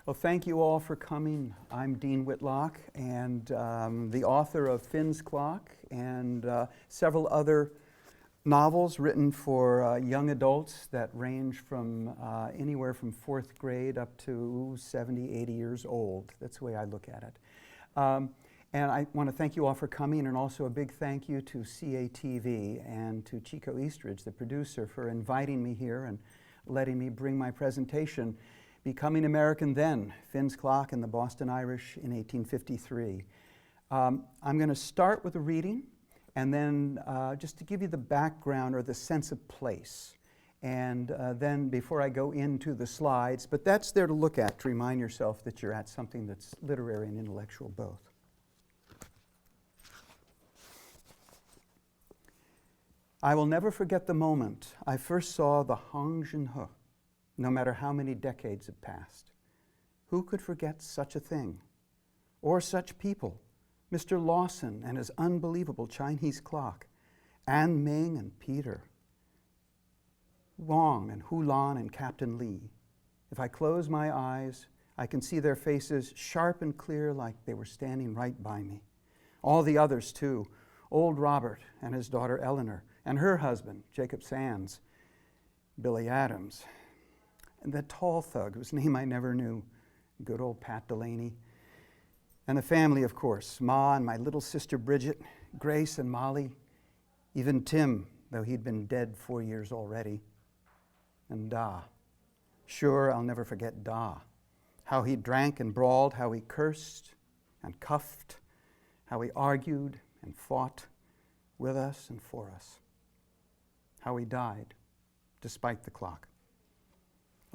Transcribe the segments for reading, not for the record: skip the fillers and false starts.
Well, thank you all for coming. I'm Dean Whitlock, and the author of Finn's Clock and several other novels written for young adults that range from anywhere from 4th grade up to 70, 80 years old. That's the way I look at it. And I want to thank you all for coming, and also a big thank you to CATV and to Chico Eastridge, the producer, for inviting me here and letting me bring my presentation, Becoming American Then, Finn's Clock and the Boston Irish in 1853. I'm going to start with a reading, and then just to give you the background or the sense of place. And then before I go into the slides, but that's there to look at, to remind yourself that you're at something that's literary and intellectual both. I will never forget the moment I first saw the Hong Jin, no matter how many decades have passed. Who could forget such a thing? Or such people? Mr. Lawson and his unbelievable Chinese clock, Ann Ming and Peter, Wong and Hulan and Captain Lee. If I close my eyes, I can see their faces sharp and clear like they were standing right by me. All the others too, old Robert and his daughter Eleanor, and her husband, Jacob Sands, Billy Adams, and that tall thug whose name I never knew, good old Pat Delaney. And the family, of course, Ma and my little sister Bridget, Grace and Molly, even Tim, though he'd been dead 4 years already, and Da. Sure, I'll never forget Da. How he drank and brawled, how he cursed and cuffed, how he argued and fought with us and for us. How he died, despite the clock.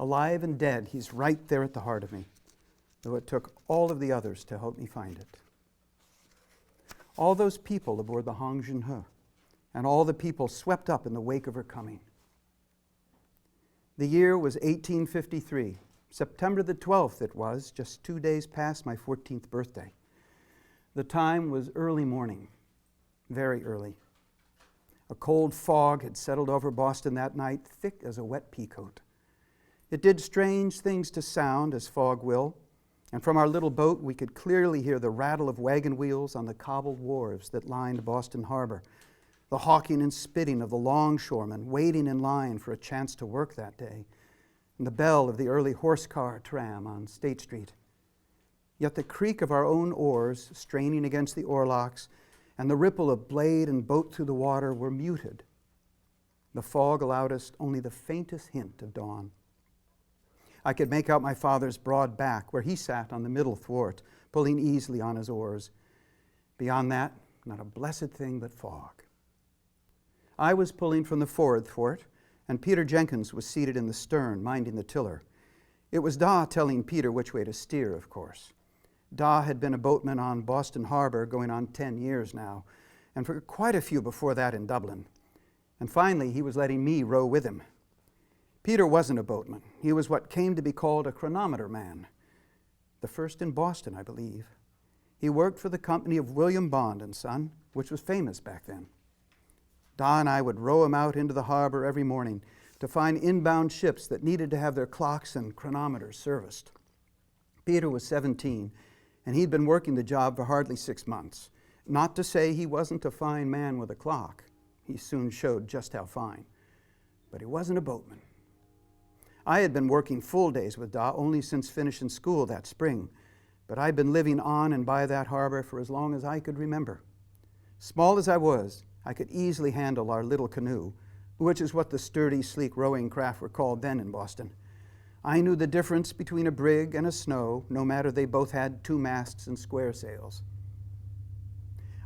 Alive and dead, he's right there at the heart of me, though it took all of the others to help me find it. All those people aboard the Hong Jin, and all the people swept up in the wake of her coming. The year was 1853. September the 12th it was, just 2 days past my 14th birthday. The time was early morning, very early. A cold fog had settled over Boston that night, thick as a wet peacoat. It did strange things to sound, as fog will, and from our little boat we could clearly hear the rattle of wagon wheels on the cobbled wharves that lined Boston Harbor, the hawking and spitting of the longshoremen waiting in line for a chance to work that day, and the bell of the early horse-car tram on State Street. Yet the creak of our own oars straining against the oarlocks and the ripple of blade and boat through the water were muted. The fog allowed us only the faintest hint of dawn. I could make out my father's broad back, where he sat on the middle thwart, pulling easily on his oars. Beyond that, not a blessed thing but fog. I was pulling from the forward thwart, and Peter Jenkins was seated in the stern, minding the tiller. It was Da telling Peter which way to steer, of course. Da had been a boatman on Boston Harbor going on 10 years now, and for quite a few before that in Dublin. And finally, he was letting me row with him. Peter wasn't a boatman. He was what came to be called a chronometer man, the first in Boston, I believe. He worked for the company of William Bond and Son, which was famous back then. Da and I would row him out into the harbor every morning to find inbound ships that needed to have their clocks and chronometers serviced. Peter was 17, and he'd been working the job for hardly 6 months. Not to say he wasn't a fine man with a clock. He soon showed just how fine. But he wasn't a boatman. I had been working full days with Da only since finishing school that spring, but I'd been living on and by that harbor for as long as I could remember. Small as I was, I could easily handle our little canoe, which is what the sturdy, sleek rowing craft were called then in Boston. I knew the difference between a brig and a snow, no matter they both had 2 masts and square sails.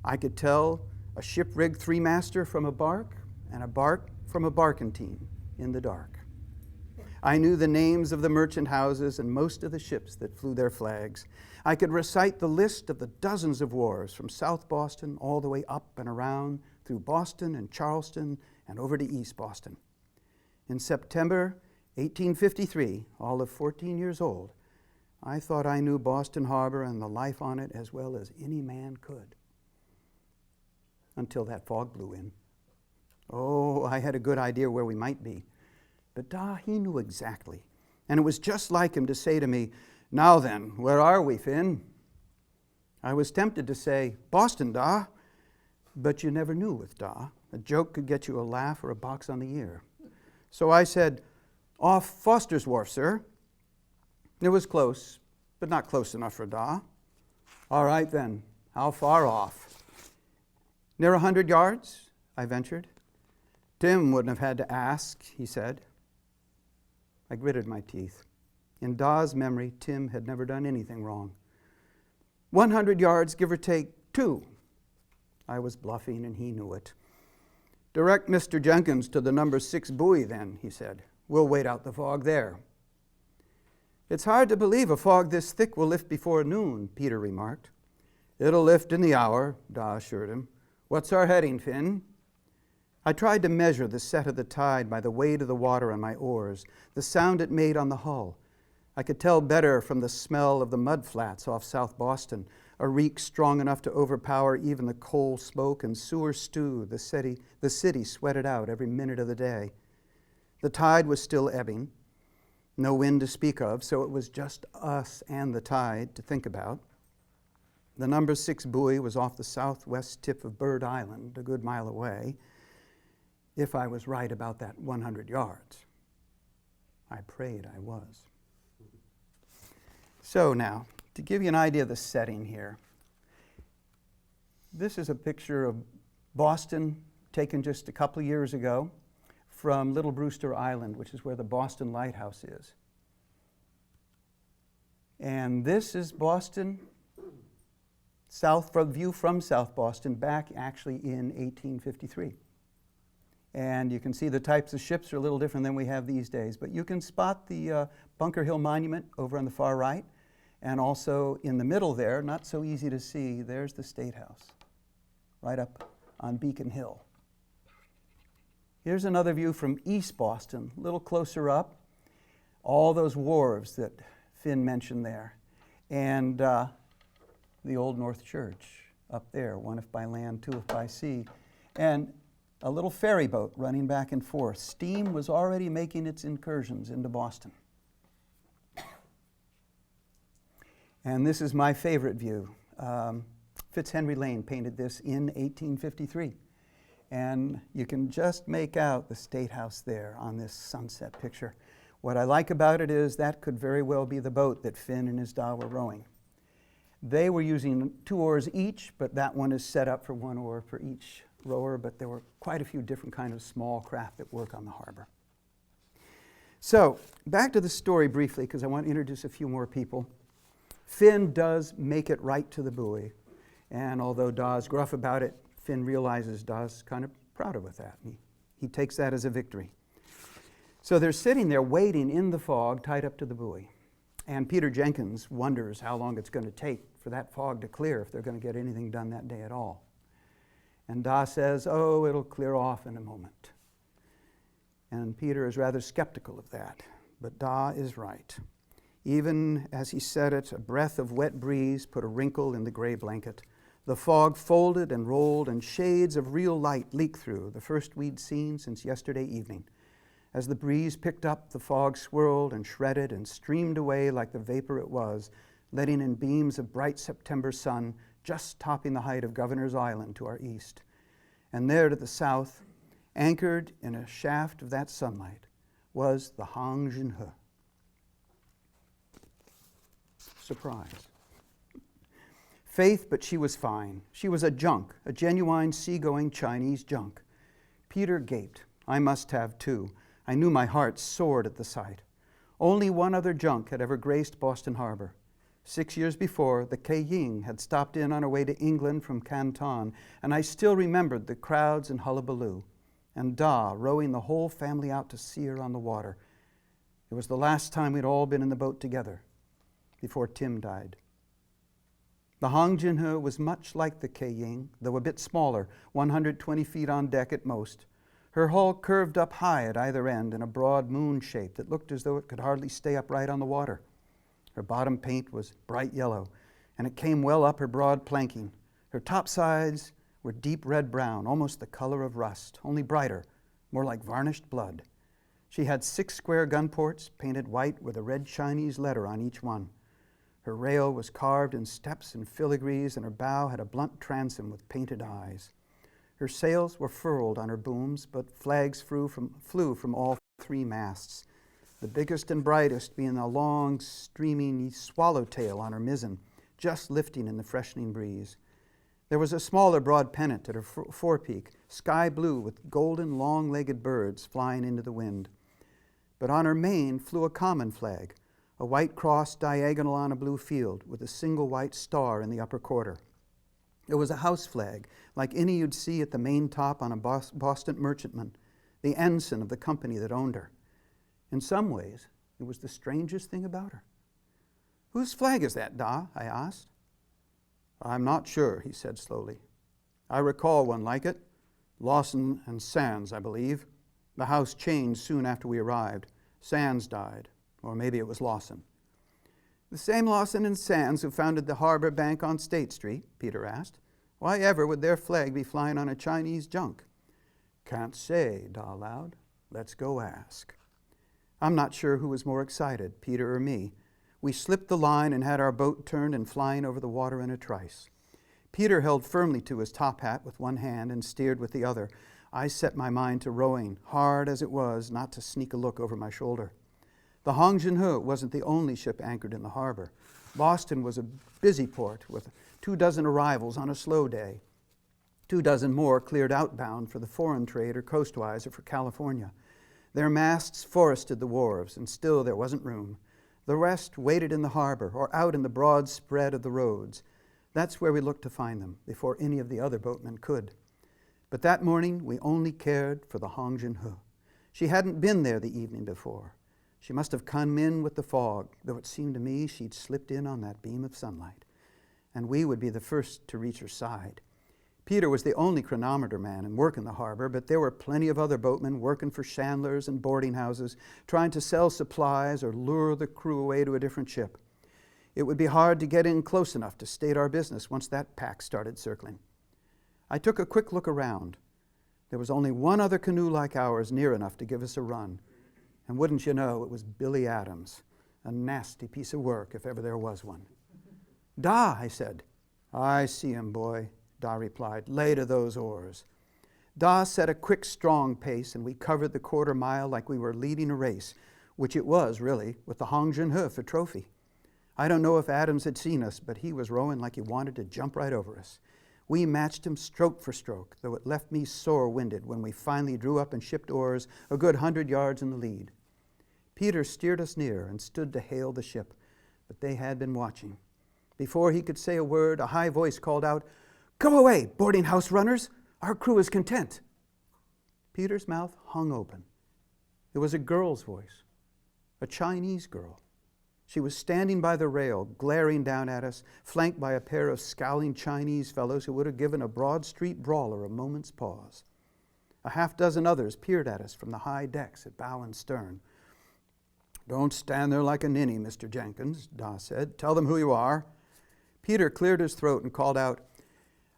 I could tell a ship-rigged 3-master from a bark, and a bark from a barkentine in the dark. I knew the names of the merchant houses and most of the ships that flew their flags. I could recite the list of the dozens of wharves from South Boston all the way up and around through Boston and Charleston and over to East Boston. In September 1853, all of 14 years old, I thought I knew Boston Harbor and the life on it as well as any man could. Until that fog blew in. Oh, I had a good idea where we might be. But Da, he knew exactly. And it was just like him to say to me, Now then, where are we, Finn? I was tempted to say, Boston, da, but you never knew with da. A joke could get you a laugh or a box on the ear. So I said, off Foster's Wharf, sir. It was close, but not close enough for da. All right then, how far off? Near 100 yards, I ventured. Tim wouldn't have had to ask, he said. I gritted my teeth. In Da's memory, Tim had never done anything wrong. 100 yards, give or take 2. I was bluffing, and he knew it. Direct Mr. Jenkins to the number 6 buoy, then, he said. We'll wait out the fog there. It's hard to believe a fog this thick will lift before noon, Peter remarked. It'll lift in the hour, Da assured him. What's our heading, Finn? I tried to measure the set of the tide by the weight of the water on my oars, the sound it made on the hull. I could tell better from the smell of the mud flats off South Boston, a reek strong enough to overpower even the coal smoke and sewer stew the city sweated out every minute of the day. The tide was still ebbing, no wind to speak of, so it was just us and the tide to think about. The number 6 buoy was off the southwest tip of Bird Island, a good mile away, if I was right about that 100 yards. I prayed I was. So now, to give you an idea of the setting here, this is a picture of Boston taken just a couple of years ago from Little Brewster Island, which is where the Boston Lighthouse is. And this is Boston, view from South Boston, back actually in 1853. And you can see the types of ships are a little different than we have these days, but you can spot the Bunker Hill Monument over on the far right, and also in the middle there, not so easy to see, there's the State House, right up on Beacon Hill. Here's another view from East Boston, a little closer up, all those wharves that Finn mentioned there, and the Old North Church up there, one if by land, two if by sea, and a little ferry boat running back and forth. Steam was already making its incursions into Boston. And this is my favorite view. Fitzhenry Lane painted this in 1853. And you can just make out the State House there on this sunset picture. What I like about it is that could very well be the boat that Finn and his da were rowing. They were using 2 oars each, but that one is set up for 1 oar for each rower, but there were quite a few different kind of small craft that work on the harbor. So, back to the story briefly, because I want to introduce a few more people. Finn does make it right to the buoy, and although Da's gruff about it, Finn realizes Da's kind of proud of that. He takes that as a victory. So they're sitting there waiting in the fog, tied up to the buoy. And Peter Jenkins wonders how long it's going to take for that fog to clear, if they're going to get anything done that day at all. And Da says, oh, it'll clear off in a moment. And Peter is rather skeptical of that, but Da is right. Even as he said it, a breath of wet breeze put a wrinkle in the gray blanket. The fog folded and rolled, and shades of real light leaked through, the first we'd seen since yesterday evening. As the breeze picked up, the fog swirled and shredded and streamed away like the vapor it was, letting in beams of bright September sun just topping the height of Governor's Island to our east. And there to the south, anchored in a shaft of that sunlight, was the Hong Jin. Surprise. Faith, but she was fine. She was a junk, a genuine seagoing Chinese junk. Peter gaped. I must have too. I knew my heart soared at the sight. Only one other junk had ever graced Boston Harbor. 6 years before, the Kei Ying had stopped in on her way to England from Canton, and I still remembered the crowds and hullabaloo, and Da rowing the whole family out to see her on the water. It was the last time we'd all been in the boat together, before Tim died. The Hong Jin was much like the Kei Ying, though a bit smaller, 120 feet on deck at most. Her hull curved up high at either end in a broad moon shape that looked as though it could hardly stay upright on the water. Her bottom paint was bright yellow, and it came well up her broad planking. Her topsides were deep red-brown, almost the color of rust, only brighter, more like varnished blood. She had 6 square gun ports, painted white with a red Chinese letter on each one. Her rail was carved in steps and filigrees, and her bow had a blunt transom with painted eyes. Her sails were furled on her booms, but flags flew from all three masts, the biggest and brightest being a long, streaming swallowtail on her mizzen, just lifting in the freshening breeze. There was a smaller broad pennant at her forepeak, sky blue with golden, long-legged birds flying into the wind. But on her main flew a common flag, a white cross diagonal on a blue field with a single white star in the upper quarter. It was a house flag, like any you'd see at the main top on a Boston merchantman, the ensign of the company that owned her. In some ways, it was the strangest thing about her. "Whose flag is that, Da?" I asked. "I'm not sure," he said slowly. "I recall one like it. Lawson and Sands, I believe. The house changed soon after we arrived. Sands died, or maybe it was Lawson." "The same Lawson and Sands who founded the Harbor Bank on State Street?" Peter asked. "Why ever would their flag be flying on a Chinese junk?" "Can't say," Da allowed. "Let's go ask." I'm not sure who was more excited, Peter or me. We slipped the line and had our boat turned and flying over the water in a trice. Peter held firmly to his top hat with one hand and steered with the other. I set my mind to rowing, hard as it was not to sneak a look over my shoulder. The Hong Jin wasn't the only ship anchored in the harbor. Boston was a busy port with 24 arrivals on a slow day. 24 more cleared outbound for the foreign trade or coastwise or for California. Their masts forested the wharves, and still there wasn't room. The rest waited in the harbor or out in the broad spread of the roads. That's where we looked to find them, before any of the other boatmen could. But that morning we only cared for the Hong Jin. She hadn't been there the evening before. She must have come in with the fog, though it seemed to me she'd slipped in on that beam of sunlight. And we would be the first to reach her side. Peter was the only chronometer man and work in the harbor, but there were plenty of other boatmen working for chandlers and boarding houses, trying to sell supplies or lure the crew away to a different ship. It would be hard to get in close enough to state our business once that pack started circling. I took a quick look around. There was only one other canoe like ours near enough to give us a run. And wouldn't you know, it was Billy Adams, a nasty piece of work if ever there was one. "Da," I said. "I see him, boy," Da replied. "Lay to those oars." Da set a quick, strong pace, and we covered the quarter-mile like we were leading a race, which it was, really, with the Hong Jin for trophy. I don't know if Adams had seen us, but he was rowing like he wanted to jump right over us. We matched him stroke for stroke, though it left me sore-winded when we finally drew up and shipped oars a good 100 yards in the lead. Peter steered us near and stood to hail the ship, but they had been watching. Before he could say a word, a high voice called out, "Go away, boarding house runners! Our crew is content." Peter's mouth hung open. It was a girl's voice, a Chinese girl. She was standing by the rail, glaring down at us, flanked by a pair of scowling Chinese fellows who would have given a Broad Street brawler a moment's pause. A half-dozen others peered at us from the high decks at bow and stern. "Don't stand there like a ninny, Mr. Jenkins," Da said. "Tell them who you are." Peter cleared his throat and called out,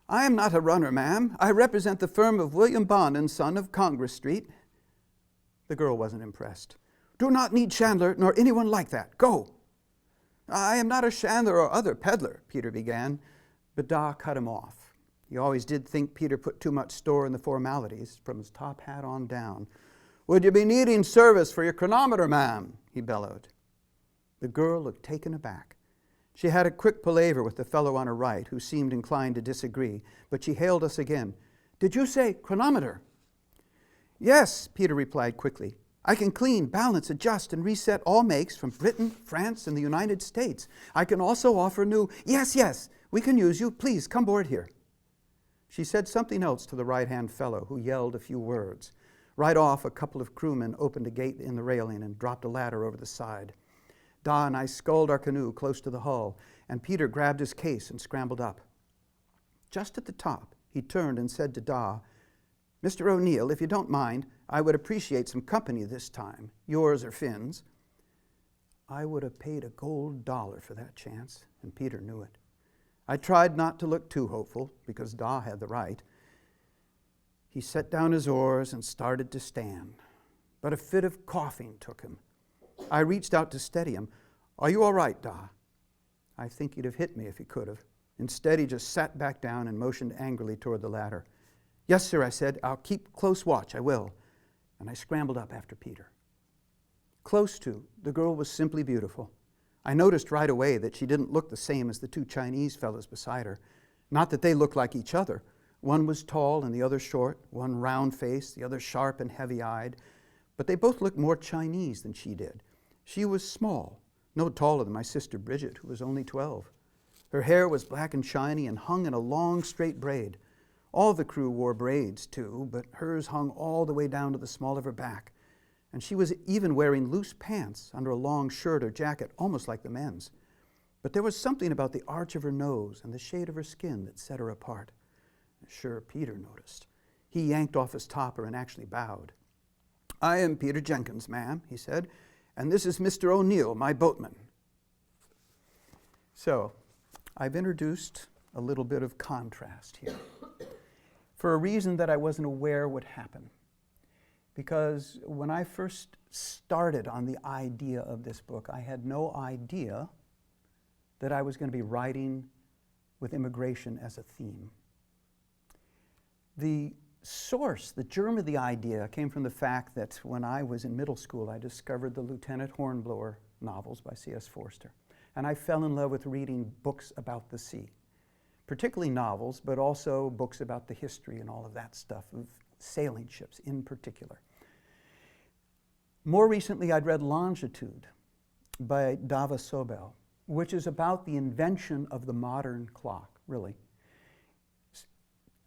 "I am not a runner, ma'am. I represent the firm of William Bond and Son of Congress Street." The girl wasn't impressed. "Do not need Chandler nor anyone like that. Go." "I am not a chandler or other peddler," Peter began, but Da cut him off. He always did think Peter put too much store in the formalities, from his top hat on down. "Would you be needing service for your chronometer, ma'am?" he bellowed. The girl looked taken aback. She had a quick palaver with the fellow on her right, who seemed inclined to disagree, but she hailed us again. "Did you say chronometer?" "Yes," Peter replied quickly. "I can clean, balance, adjust, and reset all makes from Britain, France, and the United States. I can also offer new—" Yes, we can use you. Please, come board here." She said something else to the right-hand fellow, who yelled a few words. Right off, a couple of crewmen opened a gate in the railing and dropped a ladder over the side. Da and I sculled our canoe close to the hull, and Peter grabbed his case and scrambled up. Just at the top, he turned and said to Da, "Mr. O'Neill, if you don't mind, I would appreciate some company this time, yours or Finn's." I would have paid a gold dollar for that chance, and Peter knew it. I tried not to look too hopeful, because Da had the right. He set down his oars and started to stand, but a fit of coughing took him. I reached out to steady him. "Are you all right, Da?" I think he'd have hit me if he could have. Instead, he just sat back down and motioned angrily toward the ladder. "Yes, sir," I said. "I'll keep close watch, I will." And I scrambled up after Peter. Close to, the girl was simply beautiful. I noticed right away that she didn't look the same as the two Chinese fellows beside her. Not that they looked like each other. One was tall and the other short, one round-faced, the other sharp and heavy-eyed. But they both looked more Chinese than she did. She was small, no taller than my sister Bridget, who was only 12. Her hair was black and shiny and hung in a long, straight braid. All the crew wore braids, too, but hers hung all the way down to the small of her back. And she was even wearing loose pants under a long shirt or jacket, almost like the men's. But there was something about the arch of her nose and the shade of her skin that set her apart. Sure, Peter noticed. He yanked off his topper and actually bowed. "I am Peter Jenkins, ma'am," he said, "and this is Mr. O'Neill, my boatman." So, I've introduced a little bit of contrast here for a reason that I wasn't aware would happen. Because when I first started on the idea of this book, I had no idea that I was going to be writing with immigration as a theme. The source, the germ of the idea, came from the fact that when I was in middle school, I discovered the Lieutenant Hornblower novels by C.S. Forster. And I fell in love with reading books about the sea, particularly novels, but also books about the history and all of that stuff, of sailing ships in particular. More recently, I'd read Longitude by Dava Sobel, which is about the invention of the modern clock, really.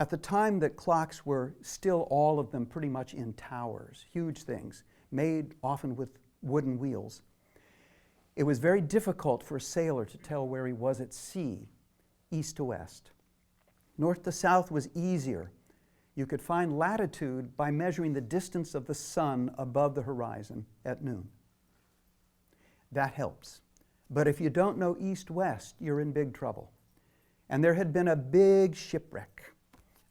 At the time that clocks were still all of them pretty much in towers, huge things, made often with wooden wheels, it was very difficult for a sailor to tell where he was at sea, east to west. North to south was easier. You could find latitude by measuring the distance of the sun above the horizon at noon. That helps. But if you don't know east-west, you're in big trouble. And there had been a big shipwreck.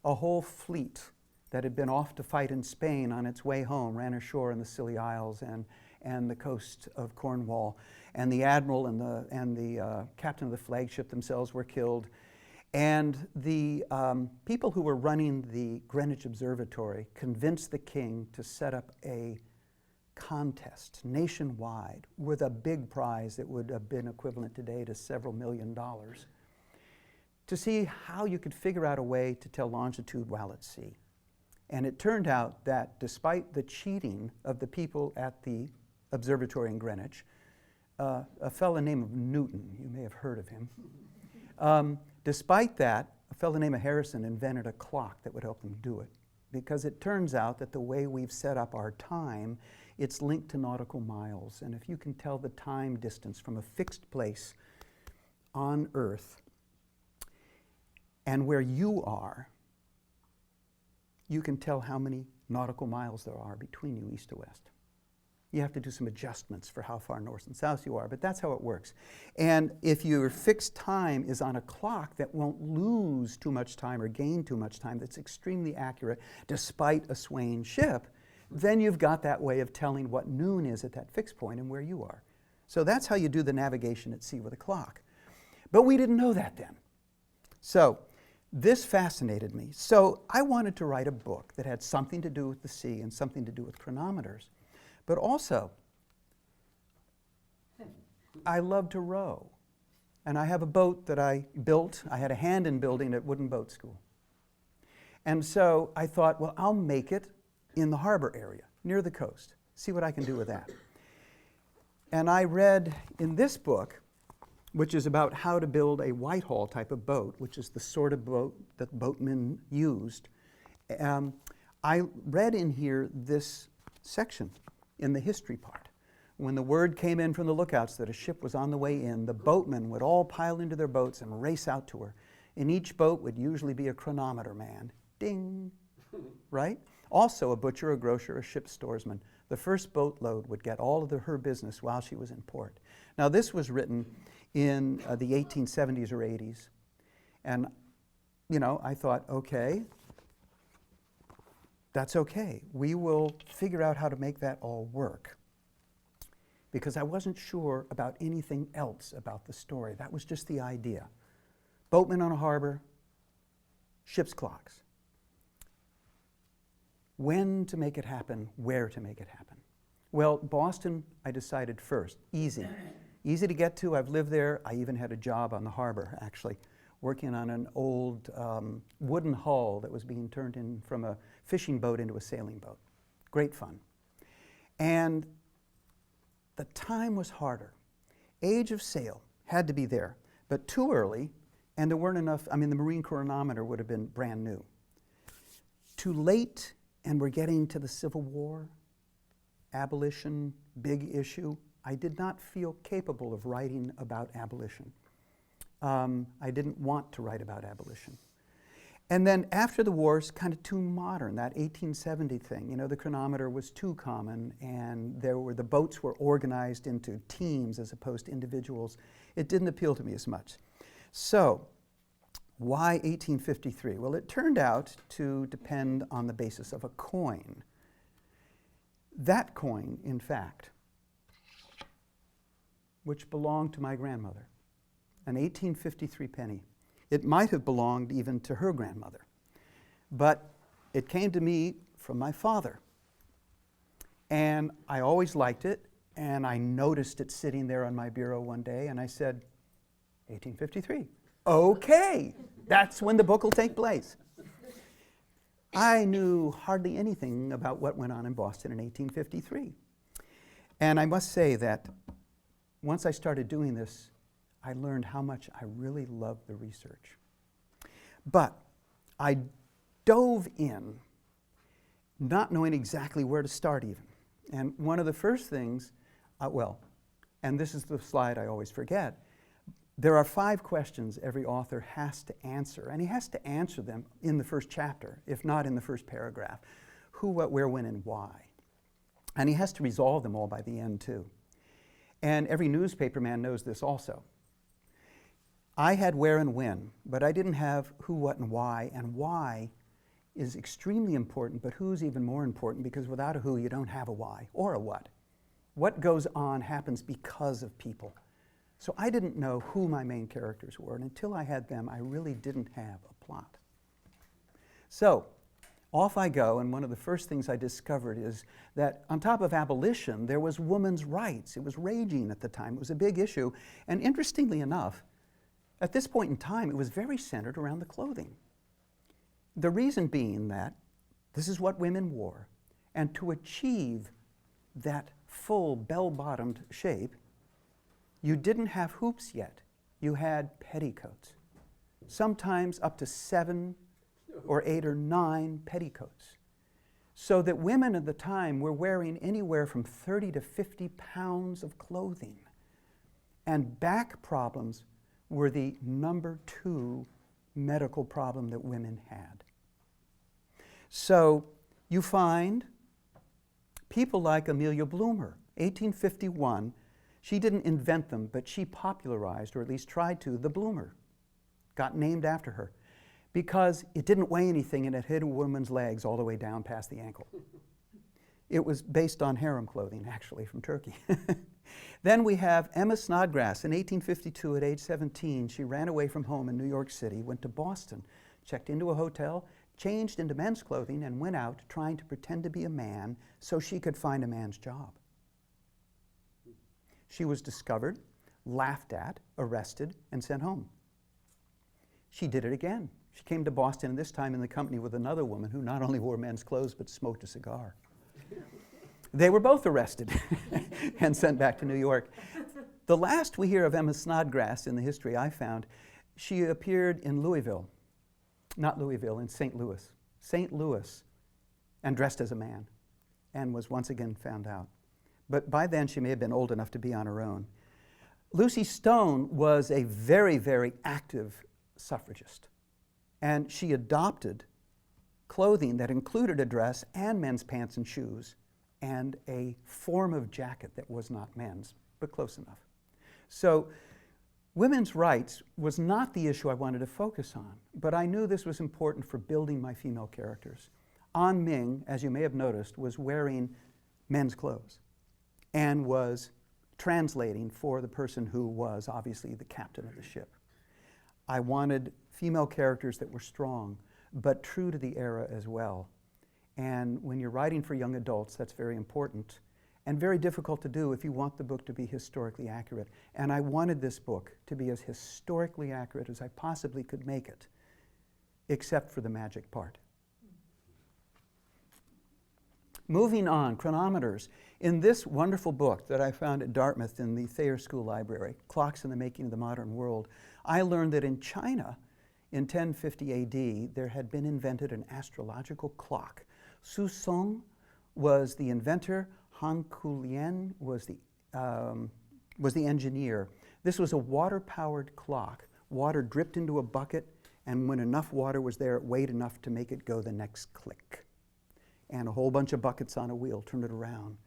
A whole fleet that had been off to fight in Spain on its way home ran ashore in the Scilly Isles and the coast of Cornwall. And the admiral and the captain of the flagship themselves were killed. And the people who were running the Greenwich Observatory convinced the king to set up a contest nationwide with a big prize that would have been equivalent today to several $million to see how you could figure out a way to tell longitude while at sea. And it turned out that despite the cheating of the people at the observatory in Greenwich, a fellow named Newton, you may have heard of him, despite that, a fellow named Harrison invented a clock that would help them do it. Because it turns out that the way we've set up our time, it's linked to nautical miles. And if you can tell the time distance from a fixed place on Earth and where you are, you can tell how many nautical miles there are between you east to west. You have to do some adjustments for how far north and south you are, but that's how it works. And if your fixed time is on a clock that won't lose too much time or gain too much time, that's extremely accurate despite a swaying ship, then you've got that way of telling what noon is at that fixed point and where you are. So that's how you do the navigation at sea with a clock. But we didn't know that then. So this fascinated me. So I wanted to write a book that had something to do with the sea and something to do with chronometers. But also, I love to row. And I have a boat that I built. I had a hand in building at Wooden Boat School. And so I thought, well, I'll make it in the harbor area, near the coast. See what I can do with that. And I read in this book, which is about how to build a Whitehall type of boat, which is the sort of boat that boatmen used. I read in here this section in the history part. When the word came in from the lookouts that a ship was on the way in, the boatmen would all pile into their boats and race out to her. In each boat would usually be a chronometer man. Ding, right? Also a butcher, a grocer, a ship storesman. The first boatload would get all of her business while she was in port. Now this was written in the 1870s or 80s. And, you know, I thought, okay, that's okay. We will figure out how to make that all work. because I wasn't sure about anything else about the story. That was just the idea. Boatmen on a harbor, ship's clocks. When to make it happen, where to make it happen. Well, Boston, I decided first. Easy. Easy to get to. I've lived there. I even had a job on the harbor, actually, working on an old wooden hull that was being turned in from a fishing boat into a sailing boat. Great fun. And the time was harder. Age of sail had to be there, but too early, and there weren't enough. I mean, the Marine Chronometer would have been brand new. Too late, and we're getting to the Civil War, abolition, big issue. I did not feel capable of writing about abolition. I didn't want to write about abolition. And then after the wars, kind of too modern, that 1870 thing. You know, the chronometer was too common, and the boats were organized into teams as opposed to individuals. It didn't appeal to me as much. So, why 1853? Well, it turned out to depend on the basis of a coin. That coin, in fact, which belonged to my grandmother, an 1853 penny. It might have belonged even to her grandmother, but it came to me from my father. And I always liked it, and I noticed it sitting there on my bureau one day, and I said, 1853. Okay, that's when the book will take place. I knew hardly anything about what went on in Boston in 1853. And I must say that once I started doing this, I learned how much I really loved the research. But I dove in, not knowing exactly where to start even. And one of the first things, and this is the slide I always forget, there are 5 questions every author has to answer, and he has to answer them in the first chapter, if not in the first paragraph. Who, what, where, when, and why. And he has to resolve them all by the end, too. And every newspaper man knows this also. I had where and when, but I didn't have who, what, and why. And why is extremely important, but who's even more important, because without a who, you don't have a why or a what. What goes on happens because of people. So I didn't know who my main characters were, and until I had them, I really didn't have a plot. So off I go, and one of the first things I discovered is that on top of abolition, there was women's rights. It was raging at the time. It was a big issue. And interestingly enough, at this point in time, it was very centered around the clothing. The reason being that this is what women wore, and to achieve that full bell-bottomed shape, you didn't have hoops yet. You had petticoats, sometimes up to 7 or 8 or 9 petticoats. So that women at the time were wearing anywhere from 30 to 50 pounds of clothing. And back problems were the number 2 medical problem that women had. So you find people like Amelia Bloomer, 1851. She didn't invent them, but she popularized, or at least tried to, the bloomer. Got named after her because it didn't weigh anything and it hid a woman's legs all the way down past the ankle. It was based on harem clothing, actually, from Turkey. Then we have Emma Snodgrass. In 1852, at age 17, she ran away from home in New York City, went to Boston, checked into a hotel, changed into men's clothing, and went out trying to pretend to be a man so she could find a man's job. She was discovered, laughed at, arrested, and sent home. She did it again. She came to Boston, and this time in the company with another woman who not only wore men's clothes but smoked a cigar. They were both arrested and sent back to New York. The last we hear of Emma Snodgrass in the history I found, she appeared in Louisville, not Louisville, in St. Louis, and dressed as a man, and was once again found out. But by then she may have been old enough to be on her own. Lucy Stone was a very, very active suffragist, and she adopted clothing that included a dress and men's pants and shoes, and a form of jacket that was not men's, but close enough. So women's rights was not the issue I wanted to focus on, but I knew this was important for building my female characters. An Ming, as you may have noticed, was wearing men's clothes and was translating for the person who was obviously the captain of the ship. I wanted female characters that were strong, but true to the era as well. And when you're writing for young adults, that's very important and very difficult to do if you want the book to be historically accurate. And I wanted this book to be as historically accurate as I possibly could make it, except for the magic part. Moving on, chronometers. In this wonderful book that I found at Dartmouth in the Thayer School Library, Clocks in the Making of the Modern World, I learned that in China, in 1050 AD, there had been invented an astrological clock. Su Song was the inventor. Han Kulian was the engineer. This was a water-powered clock. Water dripped into a bucket, and when enough water was there, it weighed enough to make it go the next click. And a whole bunch of buckets on a wheel turned it around.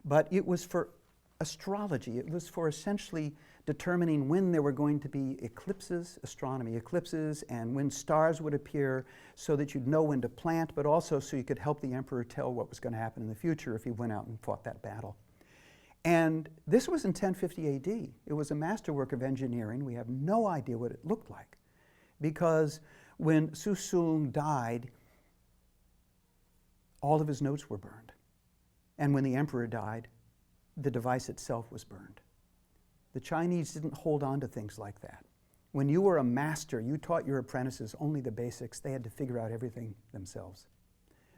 But it was for astrology. It was for essentially determining when there were going to be eclipses, astronomy eclipses, and when stars would appear so that you'd know when to plant, but also so you could help the emperor tell what was going to happen in the future if he went out and fought that battle. And this was in 1050 AD. It was a masterwork of engineering. We have no idea what it looked like, because when Su Sung died, all of his notes were burned. And when the emperor died, the device itself was burned. The Chinese didn't hold on to things like that. When you were a master, you taught your apprentices only the basics. They had to figure out everything themselves,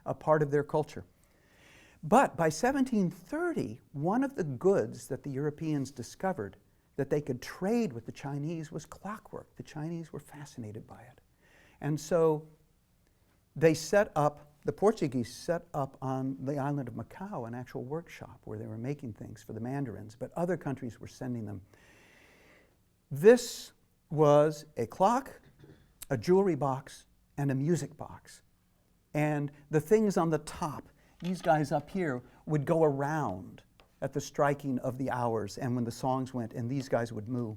a part of their culture. But by 1730, one of the goods that the Europeans discovered that they could trade with the Chinese was clockwork. The Chinese were fascinated by it. And so they the Portuguese set up on the island of Macau an actual workshop where they were making things for the mandarins, but other countries were sending them. This was a clock, a jewelry box, and a music box. And the things on the top, these guys up here, would go around at the striking of the hours and when the songs went, and these guys would moo.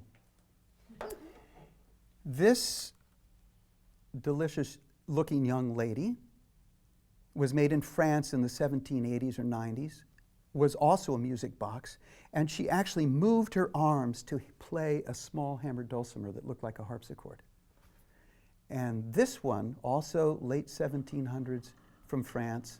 This delicious-looking young lady was made in France in the 1780s or 90s, was also a music box, and she actually moved her arms to play a small hammered dulcimer that looked like a harpsichord. And this one, also late 1700s from France.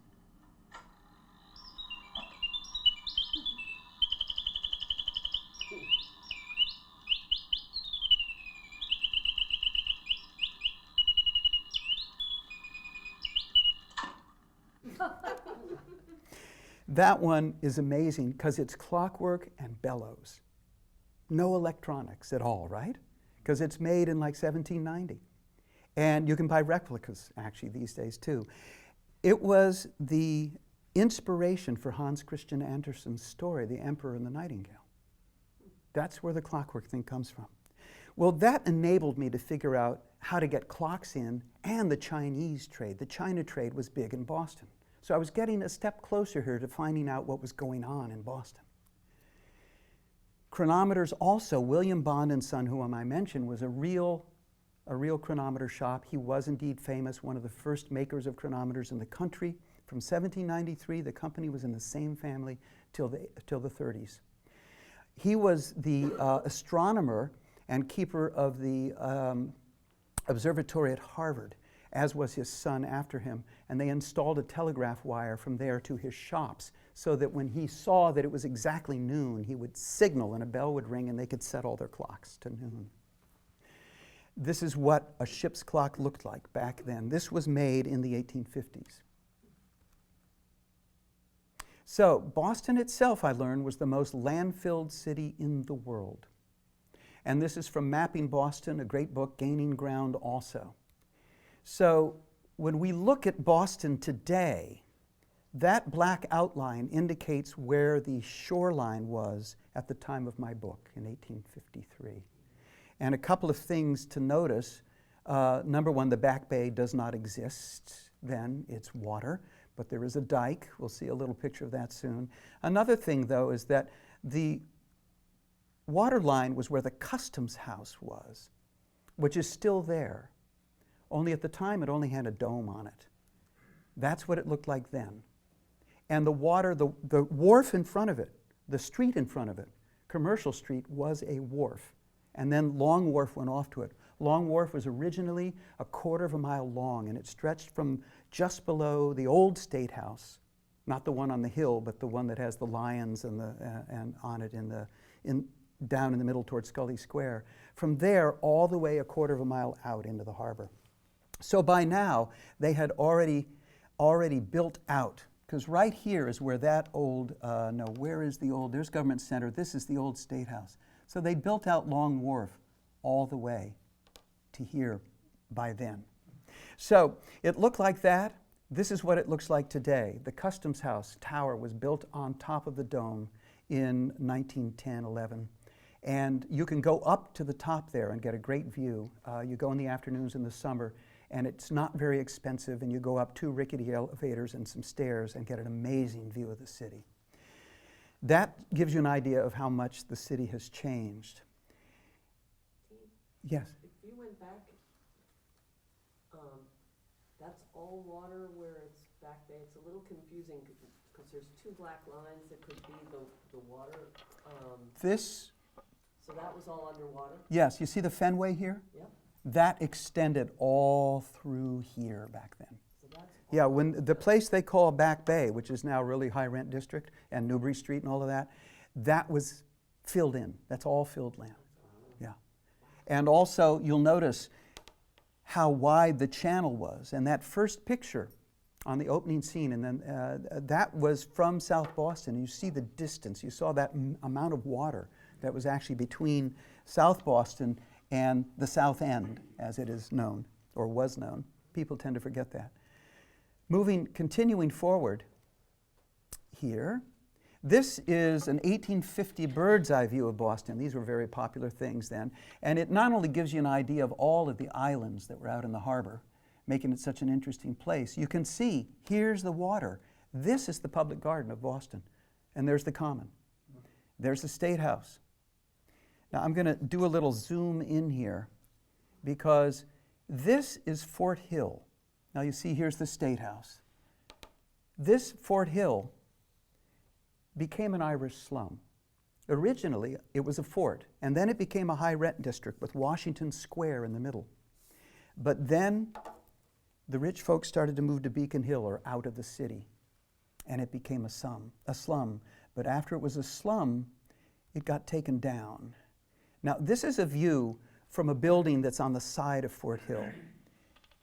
That one is amazing because it's clockwork and bellows. No electronics at all, right? Because it's made in like 1790. And you can buy replicas, actually, these days, too. It was the inspiration for Hans Christian Andersen's story, The Emperor and the Nightingale. That's where the clockwork thing comes from. Well, that enabled me to figure out how to get clocks in and the Chinese trade. The China trade was big in Boston. So I was getting a step closer here to finding out what was going on in Boston. Chronometers also, William Bond and Son, whom I mentioned, was a real chronometer shop. He was indeed famous, one of the first makers of chronometers in the country. From 1793, the company was in the same family till the 30s. He was the astronomer and keeper of the observatory at Harvard, as was his son after him, and they installed a telegraph wire from there to his shops so that when he saw that it was exactly noon, he would signal and a bell would ring and they could set all their clocks to noon. This is what a ship's clock looked like back then. This was made in the 1850s. So Boston itself, I learned, was the most landfilled city in the world. And this is from Mapping Boston, a great book, Gaining Ground also. So when we look at Boston today, that black outline indicates where the shoreline was at the time of my book in 1853. And a couple of things to notice. Number one, the Back Bay does not exist then. It's water, but there is a dike. We'll see a little picture of that soon. Another thing, though, is that the water line was where the customs house was, which is still there. Only at the time, it only had a dome on it. That's what it looked like then. And the water, the wharf in front of it, the street in front of it, Commercial Street was a wharf, and then Long Wharf went off to it. Long Wharf was originally a quarter of a mile long, and it stretched from just below the old State House, not the one on the hill, but the one that has the lions and on it down in the middle towards Scully Square. From there, all the way a quarter of a mile out into the harbor. So by now, they had already built out, because right here is where that old, there's Government Center, this is the old State House. So they built out Long Wharf all the way to here by then. So it looked like that. This is what it looks like today. The Customs House tower was built on top of the dome in 1910-11. And you can go up to the top there and get a great view. You go in the afternoons in the summer, and it's not very expensive, and you go up 2 rickety elevators and some stairs and get an amazing view of the city. That gives you an idea of how much the city has changed. Yes? If you went back, that's all water where it's back bay. It's a little confusing because there's 2 black lines that could be the water. So that was all underwater? Yes, you see the Fenway here? Yep. That extended all through here back then. So that's yeah, when the place they call Back Bay, which is now really high rent district, and Newbury Street and all of that, that was filled in. That's all filled land. Yeah. And also, you'll notice how wide the channel was. And that first picture on the opening scene, and then that was from South Boston. You see the distance. You saw that amount of water that was actually between South Boston and the South End, as it is known, or was known. People tend to forget that. Continuing forward here, this is an 1850 bird's eye view of Boston. These were very popular things then. And it not only gives you an idea of all of the islands that were out in the harbor, making it such an interesting place. You can see, here's the water. This is the public garden of Boston. And there's the Common. There's the State House. Now I'm going to do a little zoom in here because this is Fort Hill. Now you see here's the State House. This Fort Hill became an Irish slum. Originally it was a fort, and then it became a high rent district with Washington Square in the middle. But then the rich folks started to move to Beacon Hill or out of the city, and it became a slum. But after it was a slum, it got taken down. Now, this is a view from a building that's on the side of Fort Hill.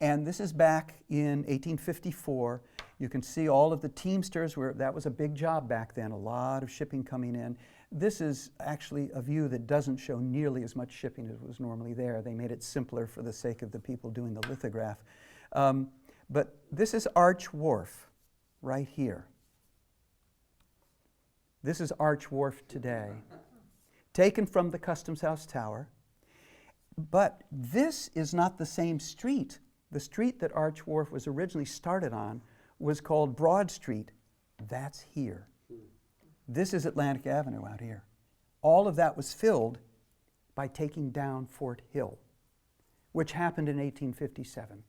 And this is back in 1854. You can see all of the Teamsters, that was a big job back then, a lot of shipping coming in. This is actually a view that doesn't show nearly as much shipping as was normally there. They made it simpler for the sake of the people doing the lithograph. But this is Arch Wharf right here. This is Arch Wharf today, taken from the Customs House Tower. But this is not the same street. The street that Arch Wharf was originally started on was called Broad Street. That's here. This is Atlantic Avenue out here. All of that was filled by taking down Fort Hill, which happened in 1857,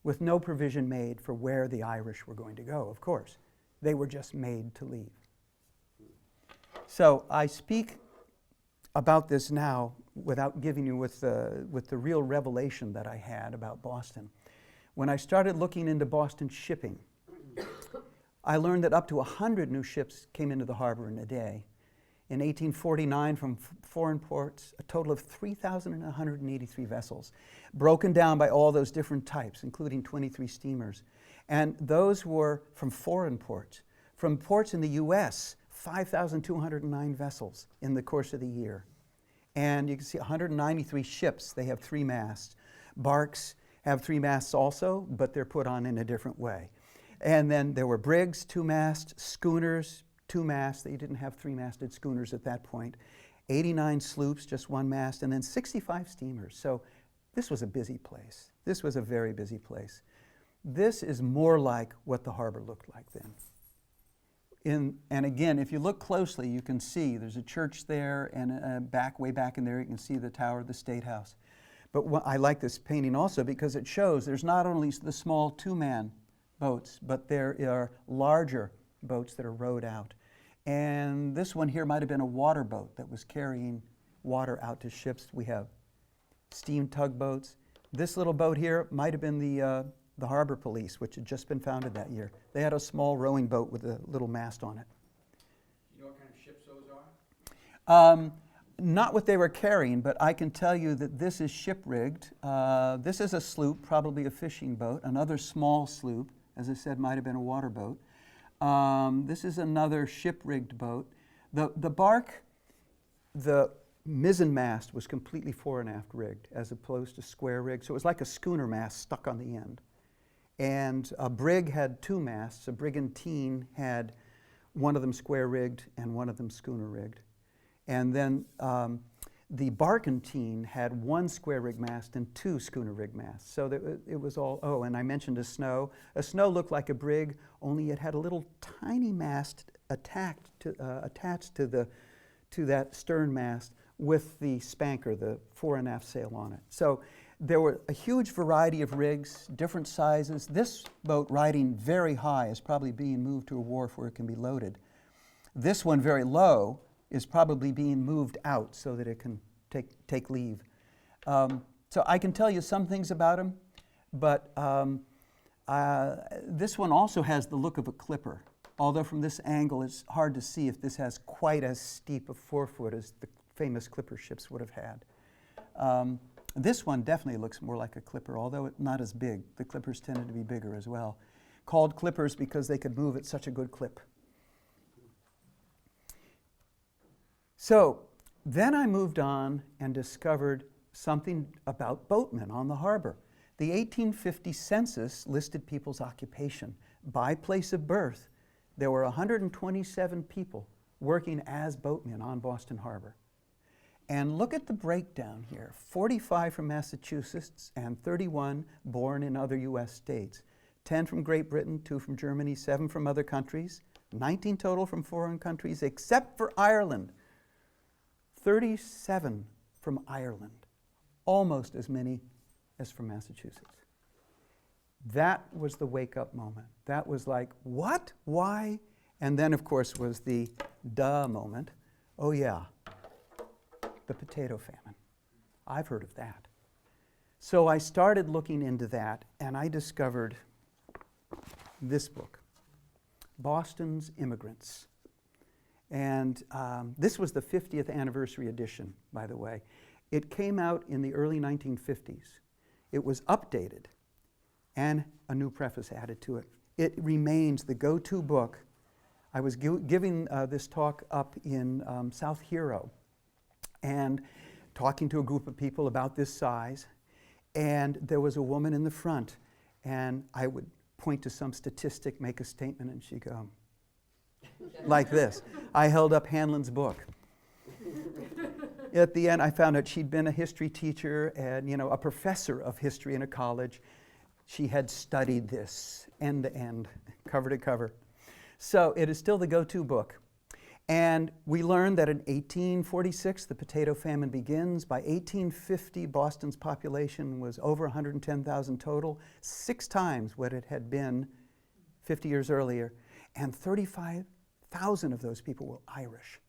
with no provision made for where the Irish were going to go, of course. They were just made to leave. So I speak about this now without giving you with the real revelation that I had about Boston. When I started looking into Boston shipping, I learned that up to 100 new ships came into the harbor in a day. In 1849, from foreign ports, a total of 3,183 vessels, broken down by all those different types, including 23 steamers. And those were from foreign ports. From ports in the U.S., 5,209 vessels in the course of the year. And you can see 193 ships, they have 3 masts. Barks have 3 masts also, but they're put on in a different way. And then there were brigs, 2 masts, schooners, 2 masts. They didn't have 3-masted schooners at that point. 89 sloops, just 1 mast, and then 65 steamers. So this was a busy place. This was a very busy place. This is more like what the harbor looked like then. And again, if you look closely, you can see there's a church there, and way back in there, you can see the tower of the State House. But I like this painting also because it shows there's not only the small 2-man boats, but there are larger boats that are rowed out. And this one here might have been a water boat that was carrying water out to ships. We have steam tugboats. This little boat here might have been the harbor police, which had just been founded that year. They had a small rowing boat with a little mast on it. You know what kind of ships those are? Not what they were carrying, but I can tell you that this is ship-rigged. This is a sloop, probably a fishing boat. Another small sloop, as I said, might have been a water boat. This is another ship-rigged boat. The bark, the mizzen mast was completely fore and aft rigged as opposed to square rigged. So it was like a schooner mast stuck on the end. And a brig had two masts. A brigantine had one of them square rigged and one of them schooner rigged. And then the barkentine had one square rig mast and two schooner rig masts. So that it was all, oh, and I mentioned a snow. A snow looked like a brig, only it had a little tiny mast attached to that stern mast with the spanker, the fore and aft sail on it. So there were a huge variety of rigs, different sizes. This boat riding very high is probably being moved to a wharf where it can be loaded. This one very low is probably being moved out so that it can take leave. So I can tell you some things about them, but this one also has the look of a clipper, although from this angle it's hard to see if this has quite as steep a forefoot as the famous clipper ships would have had. This one definitely looks more like a clipper, although not as big. The clippers tended to be bigger as well. Called clippers because they could move at such a good clip. So then I moved on and discovered something about boatmen on the harbor. The 1850 census listed people's occupation. By place of birth, there were 127 people working as boatmen on Boston Harbor. And look at the breakdown here. 45 from Massachusetts and 31 born in other U.S. states. 10 from Great Britain, 2 from Germany, 7 from other countries, 19 total from foreign countries, except for Ireland. 37 from Ireland, almost as many as from Massachusetts. That was the wake-up moment. That was like, what? Why? And then, of course, was the duh moment. Oh, yeah, the Potato Famine. I've heard of that. So I started looking into that, and I discovered this book, Boston's Immigrants. And this was the 50th anniversary edition, by the way. It came out in the early 1950s. It was updated and a new preface added to it. It remains the go-to book. I was giving this talk up in South Hero and talking to a group of people about this size. And there was a woman in the front, and I would point to some statistic, make a statement, and she'd go, like this. I held up Hanlon's book. At the end, I found out she'd been a history teacher and, a professor of history in a college. She had studied this end to end, cover to cover. So it is still the go-to book. And we learned that in 1846, the Potato Famine begins. By 1850, Boston's population was over 110,000 total, 6 times what it had been 50 years earlier. And 35,000 of those people were Irish.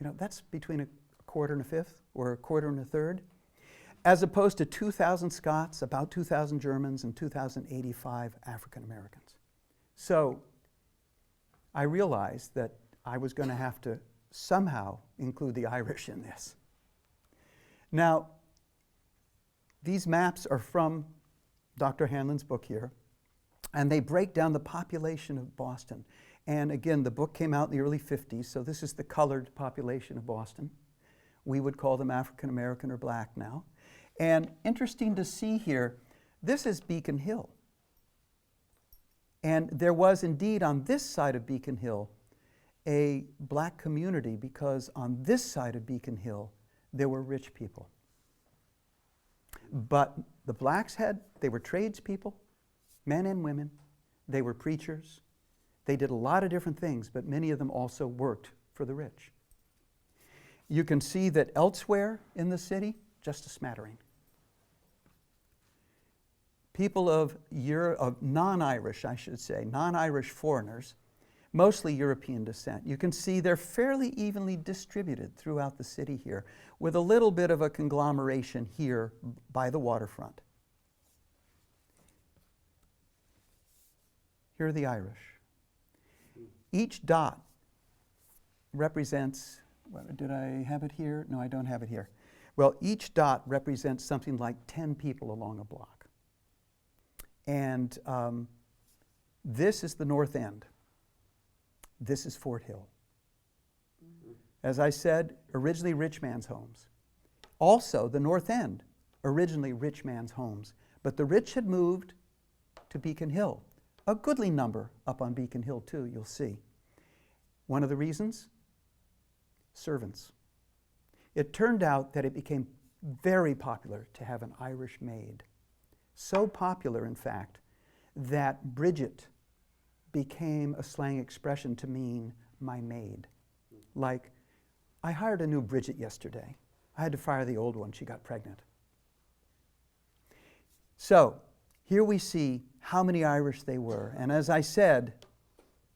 That's between a quarter and a fifth, or a quarter and a third, as opposed to 2,000 Scots, about 2,000 Germans, and 2,085 African Americans. So I realized that I was going to have to somehow include the Irish in this. Now, these maps are from Dr. Hanlon's book here. And they break down the population of Boston. And again, the book came out in the early 50s, so this is the colored population of Boston. We would call them African American or black now. And interesting to see here, this is Beacon Hill. And there was indeed on this side of Beacon Hill a black community, because on this side of Beacon Hill there were rich people. But the blacks they were tradespeople, men and women. They were preachers. They did a lot of different things, but many of them also worked for the rich. You can see that elsewhere in the city, just a smattering. People of non-Irish, I should say, non-Irish foreigners mostly European descent. You can see they're fairly evenly distributed throughout the city here, with a little bit of a conglomeration here by the waterfront. Here are the Irish. Each dot represents, did I have it here? No, I don't have it here. Well, each dot represents something like 10 people along a block. And this is the North End. This is Fort Hill. As I said, originally rich man's homes. Also, the North End, originally rich man's homes. But the rich had moved to Beacon Hill. A goodly number up on Beacon Hill, too, you'll see. One of the reasons? Servants. It turned out that it became very popular to have an Irish maid. So popular, in fact, that Bridget became a slang expression to mean my maid. Like, I hired a new Bridget yesterday. I had to fire the old one. She got pregnant. So, here we see how many Irish they were. And as I said,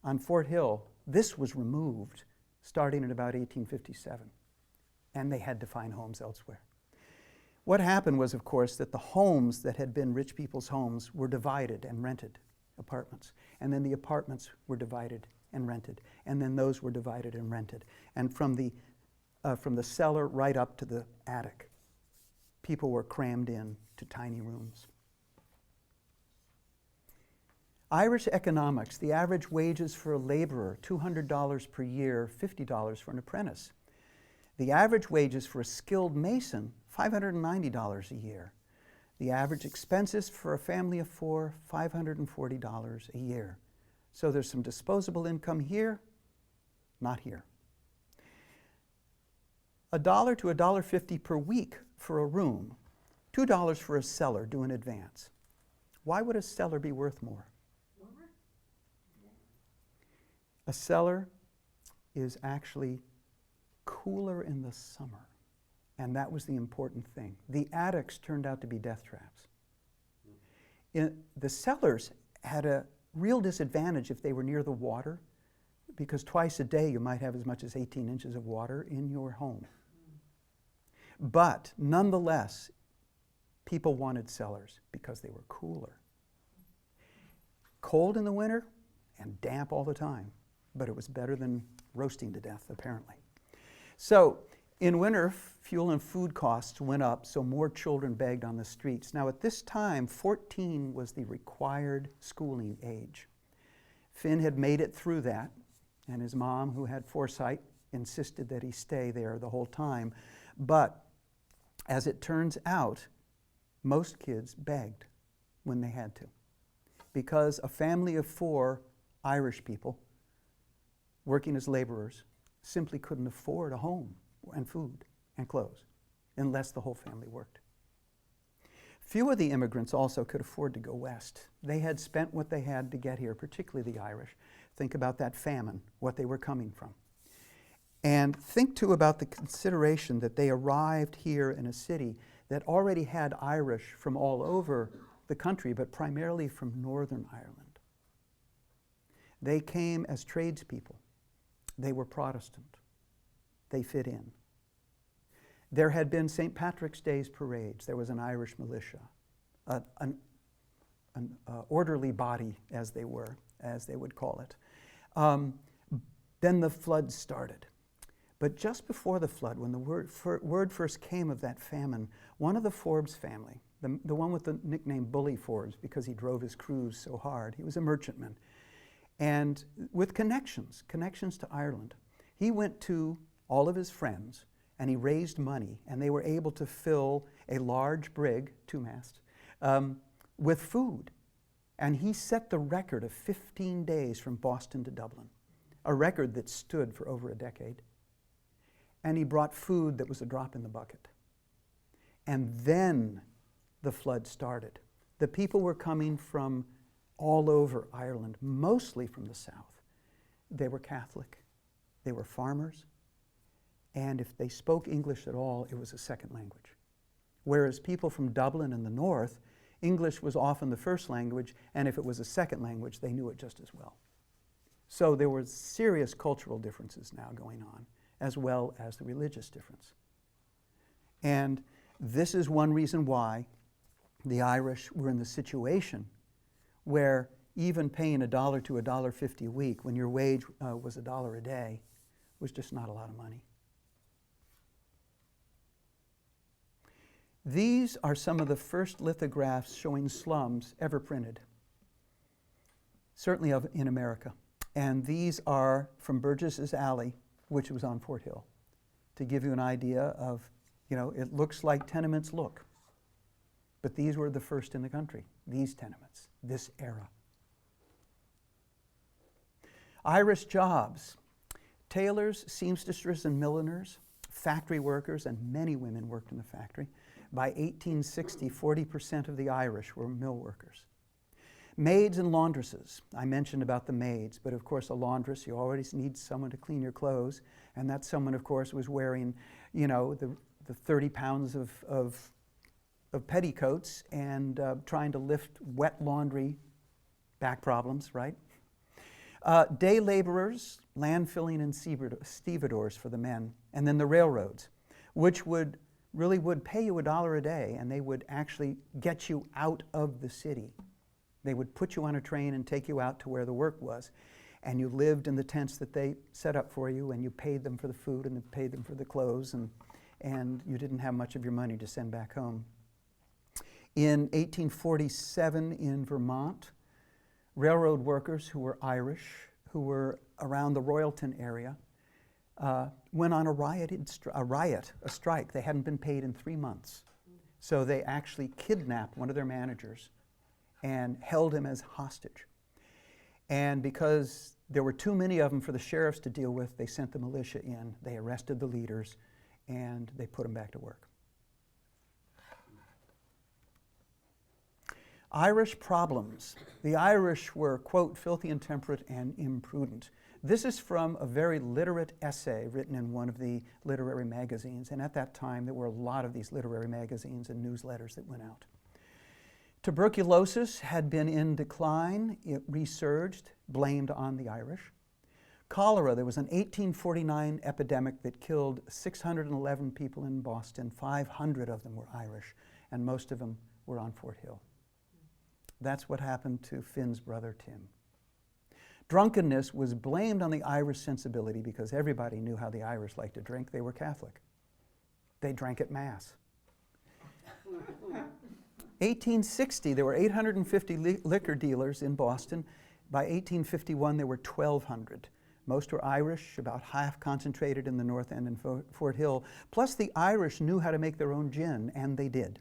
on Fort Hill, this was removed starting in about 1857. And they had to find homes elsewhere. What happened was, of course, that the homes that had been rich people's homes were divided and rented, apartments. And then the apartments were divided and rented. And then those were divided and rented. And from the cellar right up to the attic, people were crammed in to tiny rooms. Irish economics, the average wages for a laborer, $200 per year, $50 for an apprentice. The average wages for a skilled mason, $590 a year. The average expenses for a family of four, $540 a year. So there's some disposable income here, not here. $1 to $1.50 per week for a room, $2 for a cellar due in advance. Why would a cellar be worth more? A cellar is actually cooler in the summer, and that was the important thing. The attics turned out to be death traps. The cellars had a real disadvantage if they were near the water, because twice a day you might have as much as 18 inches of water in your home. But nonetheless, people wanted cellars because they were cooler. Cold in the winter and damp all the time, but it was better than roasting to death, apparently. So in winter, fuel and food costs went up, so more children begged on the streets. Now at this time, 14 was the required schooling age. Finn had made it through that, and his mom, who had foresight, insisted that he stay there the whole time. But as it turns out, most kids begged when they had to, because a family of 4 Irish people working as laborers simply couldn't afford a home and food and clothes unless the whole family worked. Few of the immigrants also could afford to go west. They had spent what they had to get here, particularly the Irish. Think about that famine, what they were coming from. And think too about the consideration that they arrived here in a city that already had Irish from all over the country, but primarily from Northern Ireland. They came as tradespeople. They were Protestant. They fit in. There had been St. Patrick's Day's parades. There was an Irish militia, an orderly body, as they would call it. Then the flood started. But just before the flood, when the word first came of that famine, one of the Forbes family, the one with the nickname Bully Forbes because he drove his crews so hard, he was a merchantman, and with connections to Ireland, he went to all of his friends and he raised money, and they were able to fill a large brig, 2-mast, with food. And he set the record of 15 days from Boston to Dublin, a record that stood for over a decade. And he brought food that was a drop in the bucket. And then the flood started. The people were coming from all over Ireland, mostly from the south. They were Catholic. They were farmers. And if they spoke English at all, it was a second language. Whereas people from Dublin and the north, English was often the first language, and if it was a second language, they knew it just as well. So there were serious cultural differences now going on, as well as the religious difference. And this is one reason why the Irish were in the situation where even paying $1 to $1.50 a week when your wage was $1 a day was just not a lot of money. These are some of the first lithographs showing slums ever printed, certainly in America. And these are from Burgess's Alley, which was on Fort Hill, to give you an idea of, it looks like tenements look. But these were the first in the country, these tenements, this era. Irish jobs: tailors, seamstresses, and milliners, factory workers, and many women worked in the factory. By 1860, 40% of the Irish were mill workers. Maids and laundresses. I mentioned about the maids, but of course a laundress, you always need someone to clean your clothes, and that someone, of course, was wearing, the 30 pounds of petticoats and trying to lift wet laundry, back problems, right? Day laborers, land filling and stevedores for the men, and then the railroads, which really would pay you $1 a day, and they would actually get you out of the city. They would put you on a train and take you out to where the work was, and you lived in the tents that they set up for you, and you paid them for the food and paid them for the clothes, and you didn't have much of your money to send back home. In 1847 in Vermont, railroad workers who were Irish, who were around the Royalton area, went on a strike. They hadn't been paid in 3 months. So they actually kidnapped one of their managers and held him as hostage. And because there were too many of them for the sheriffs to deal with, they sent the militia in, they arrested the leaders, and they put them back to work. Irish problems. The Irish were, quote, filthy, intemperate, and imprudent. This is from a very literate essay written in one of the literary magazines, and at that time there were a lot of these literary magazines and newsletters that went out. Tuberculosis had been in decline. It resurged, blamed on the Irish. Cholera, there was an 1849 epidemic that killed 611 people in Boston. 500 of them were Irish, and most of them were on Fort Hill. That's what happened to Finn's brother Tim. Drunkenness was blamed on the Irish sensibility because everybody knew how the Irish liked to drink. They were Catholic. They drank at Mass. 1860, there were 850 liquor dealers in Boston. By 1851, there were 1,200. Most were Irish, about half concentrated in the North End and Fort Hill. Plus, the Irish knew how to make their own gin, and they did.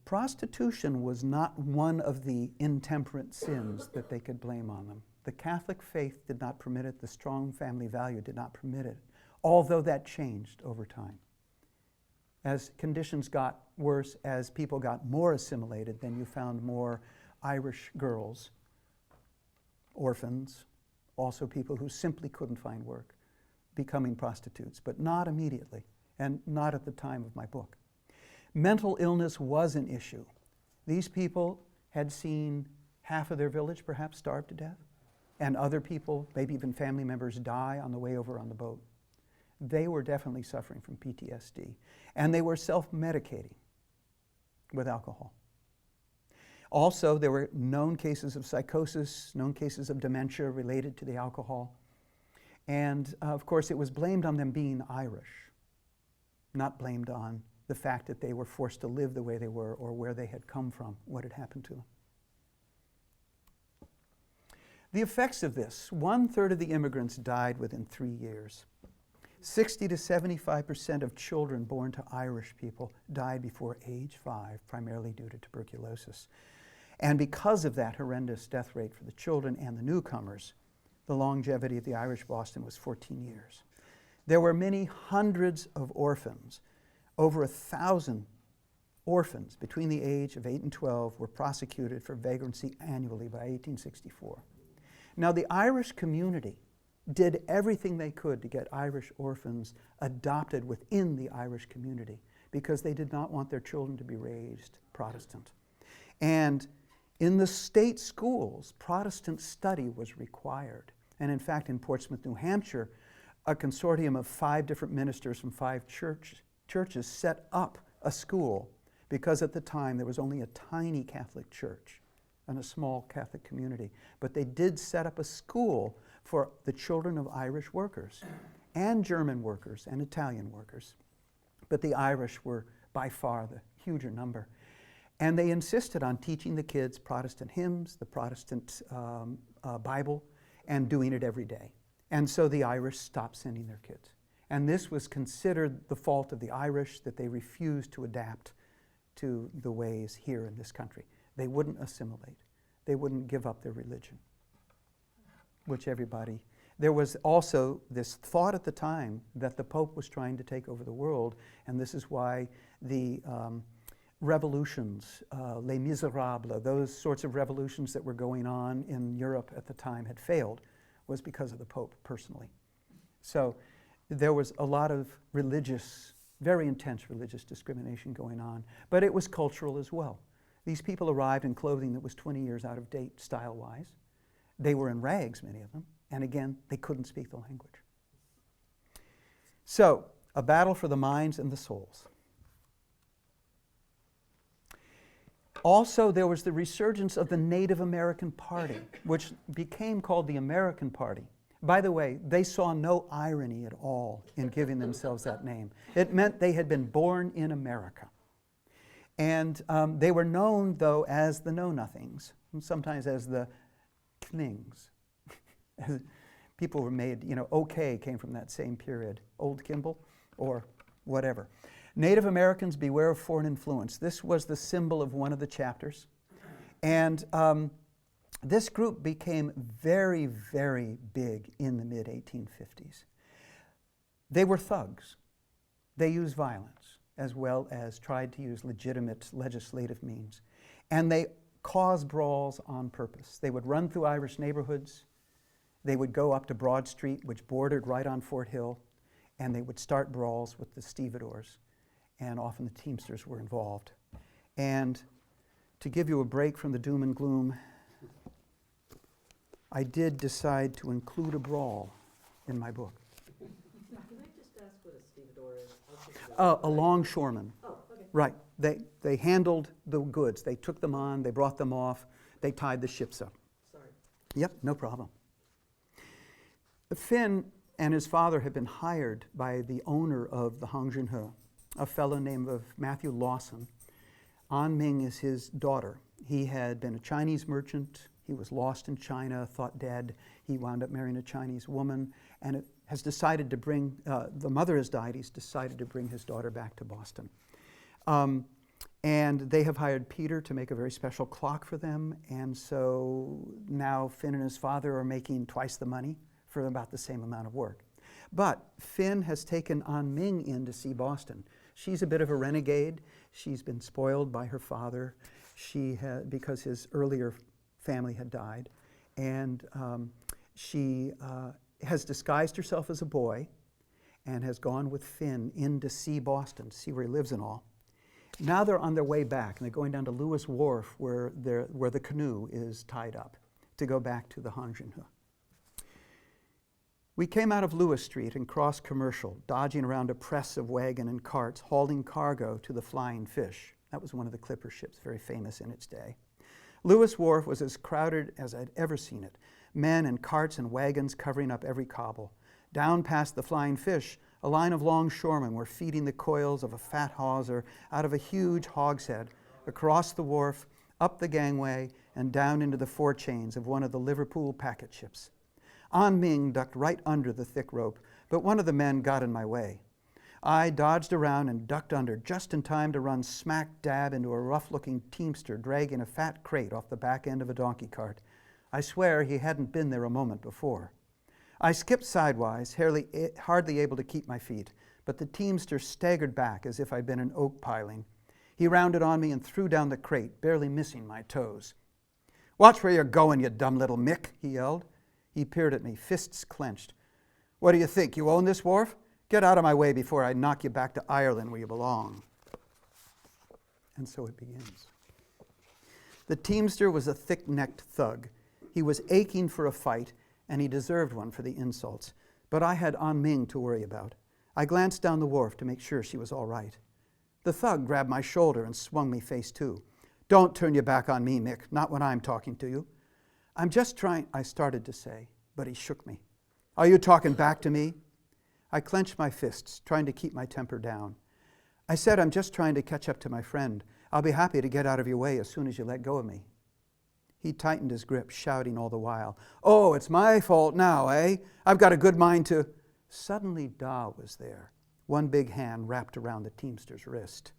Prostitution was not one of the intemperate sins that they could blame on them. The Catholic faith did not permit it. The strong family value did not permit it, although that changed over time. As conditions got worse, as people got more assimilated, then you found more Irish girls, orphans, also people who simply couldn't find work, becoming prostitutes, but not immediately, and not at the time of my book. Mental illness was an issue. These people had seen half of their village perhaps starve to death, and other people, maybe even family members, die on the way over on the boat. They were definitely suffering from PTSD, and they were self-medicating with alcohol. Also, there were known cases of psychosis, known cases of dementia related to the alcohol, and of course it was blamed on them being Irish, not blamed on the fact that they were forced to live the way they were or where they had come from, what had happened to them. The effects of this: 1/3 of the immigrants died within 3 years. 60 to 75% of children born to Irish people died before age 5, primarily due to tuberculosis. And because of that horrendous death rate for the children and the newcomers, the longevity of the Irish Boston was 14 years. There were many hundreds of orphans. Over 1,000 orphans between the age of 8 and 12 were prosecuted for vagrancy annually by 1864. Now, the Irish community did everything they could to get Irish orphans adopted within the Irish community because they did not want their children to be raised Protestant. And In the state schools, Protestant study was required. And in fact, in Portsmouth, New Hampshire, a consortium of 5 different ministers from 5 churches set up a school because at the time there was only a tiny Catholic church and a small Catholic community. But they did set up a school for the children of Irish workers and German workers and Italian workers. But the Irish were by far the huger number. And they insisted on teaching the kids Protestant hymns, the Protestant Bible, and doing it every day. And so the Irish stopped sending their kids. And this was considered the fault of the Irish, that they refused to adapt to the ways here in this country. They wouldn't assimilate. They wouldn't give up their religion, which everybody... There was also this thought at the time that the Pope was trying to take over the world, and this is why the revolutions, Les Miserables, those sorts of revolutions that were going on in Europe at the time had failed, was because of the Pope personally. So there was a lot of religious, very intense religious discrimination going on, but it was cultural as well. These people arrived in clothing that was 20 years out of date style-wise. They were in rags, many of them, and again, they couldn't speak the language. So, a battle for the minds and the souls. Also, there was the resurgence of the Native American Party, which became called the American Party. By the way, they saw no irony at all in giving themselves that name. It meant they had been born in America. And they were known, though, as the Know-Nothings, and sometimes as the Knings. People were made, OK came from that same period, Old Kimball or whatever. Native Americans, beware of foreign influence. This was the symbol of one of the chapters. And this group became very, very big in the mid-1850s. They were thugs. They used violence as well as tried to use legitimate legislative means. And they caused brawls on purpose. They would run through Irish neighborhoods. They would go up to Broad Street, which bordered right on Fort Hill, and they would start brawls with the stevedores. And often the Teamsters were involved. And to give you a break from the doom and gloom, I did decide to include a brawl in my book. Can I just ask what a stevedore is? A longshoreman. Oh, okay. Right. They handled the goods. They took them on, they brought them off, they tied the ships up. Sorry. Yep, no problem. Finn and his father had been hired by the owner of the Hong Jin, a fellow named Matthew Lawson. An Ming is his daughter. He had been a Chinese merchant. He was lost in China, thought dead. He wound up marrying a Chinese woman, and has decided to bring, the mother has died, he's decided to bring his daughter back to Boston. And they have hired Peter to make a very special clock for them, and so now Finn and his father are making twice the money for about the same amount of work. But Finn has taken An Ming in to see Boston. She's a bit of a renegade. She's been spoiled by her father because his earlier family had died. And she has disguised herself as a boy and has gone with Finn in to see Boston, to see where he lives and all. Now they're on their way back, and they're going down to Lewis Wharf where the canoe is tied up to go back to the Hong Jin. We came out of Lewis Street and crossed Commercial, dodging around a press of wagon and carts, hauling cargo to the Flying Fish. That was one of the clipper ships, very famous in its day. Lewis Wharf was as crowded as I'd ever seen it. Men and carts and wagons covering up every cobble. Down past the Flying Fish, a line of longshoremen were feeding the coils of a fat hawser out of a huge hogshead, across the wharf, up the gangway, and down into the forechains of one of the Liverpool packet ships. An Ming ducked right under the thick rope, but one of the men got in my way. I dodged around and ducked under just in time to run smack dab into a rough-looking teamster dragging a fat crate off the back end of a donkey cart. I swear he hadn't been there a moment before. I skipped sidewise, hardly able to keep my feet, but the teamster staggered back as if I'd been an oak piling. He rounded on me and threw down the crate, barely missing my toes. "Watch where you're going, you dumb little Mick," he yelled. He peered at me, fists clenched. "What do you think, you own this wharf? Get out of my way before I knock you back to Ireland where you belong." And so it begins. The teamster was a thick-necked thug. He was aching for a fight, and he deserved one for the insults. But I had An Ming to worry about. I glanced down the wharf to make sure she was all right. The thug grabbed my shoulder and swung me face to. "Don't turn your back on me, Mick, not when I'm talking to you." "I'm just trying," I started to say, but he shook me. "Are you talking back to me?" I clenched my fists, trying to keep my temper down. I said, "I'm just trying to catch up to my friend. I'll be happy to get out of your way as soon as you let go of me." He tightened his grip, shouting all the while, "Oh, it's my fault now, eh? I've got a good mind to..." Suddenly Da was there, one big hand wrapped around the teamster's wrist.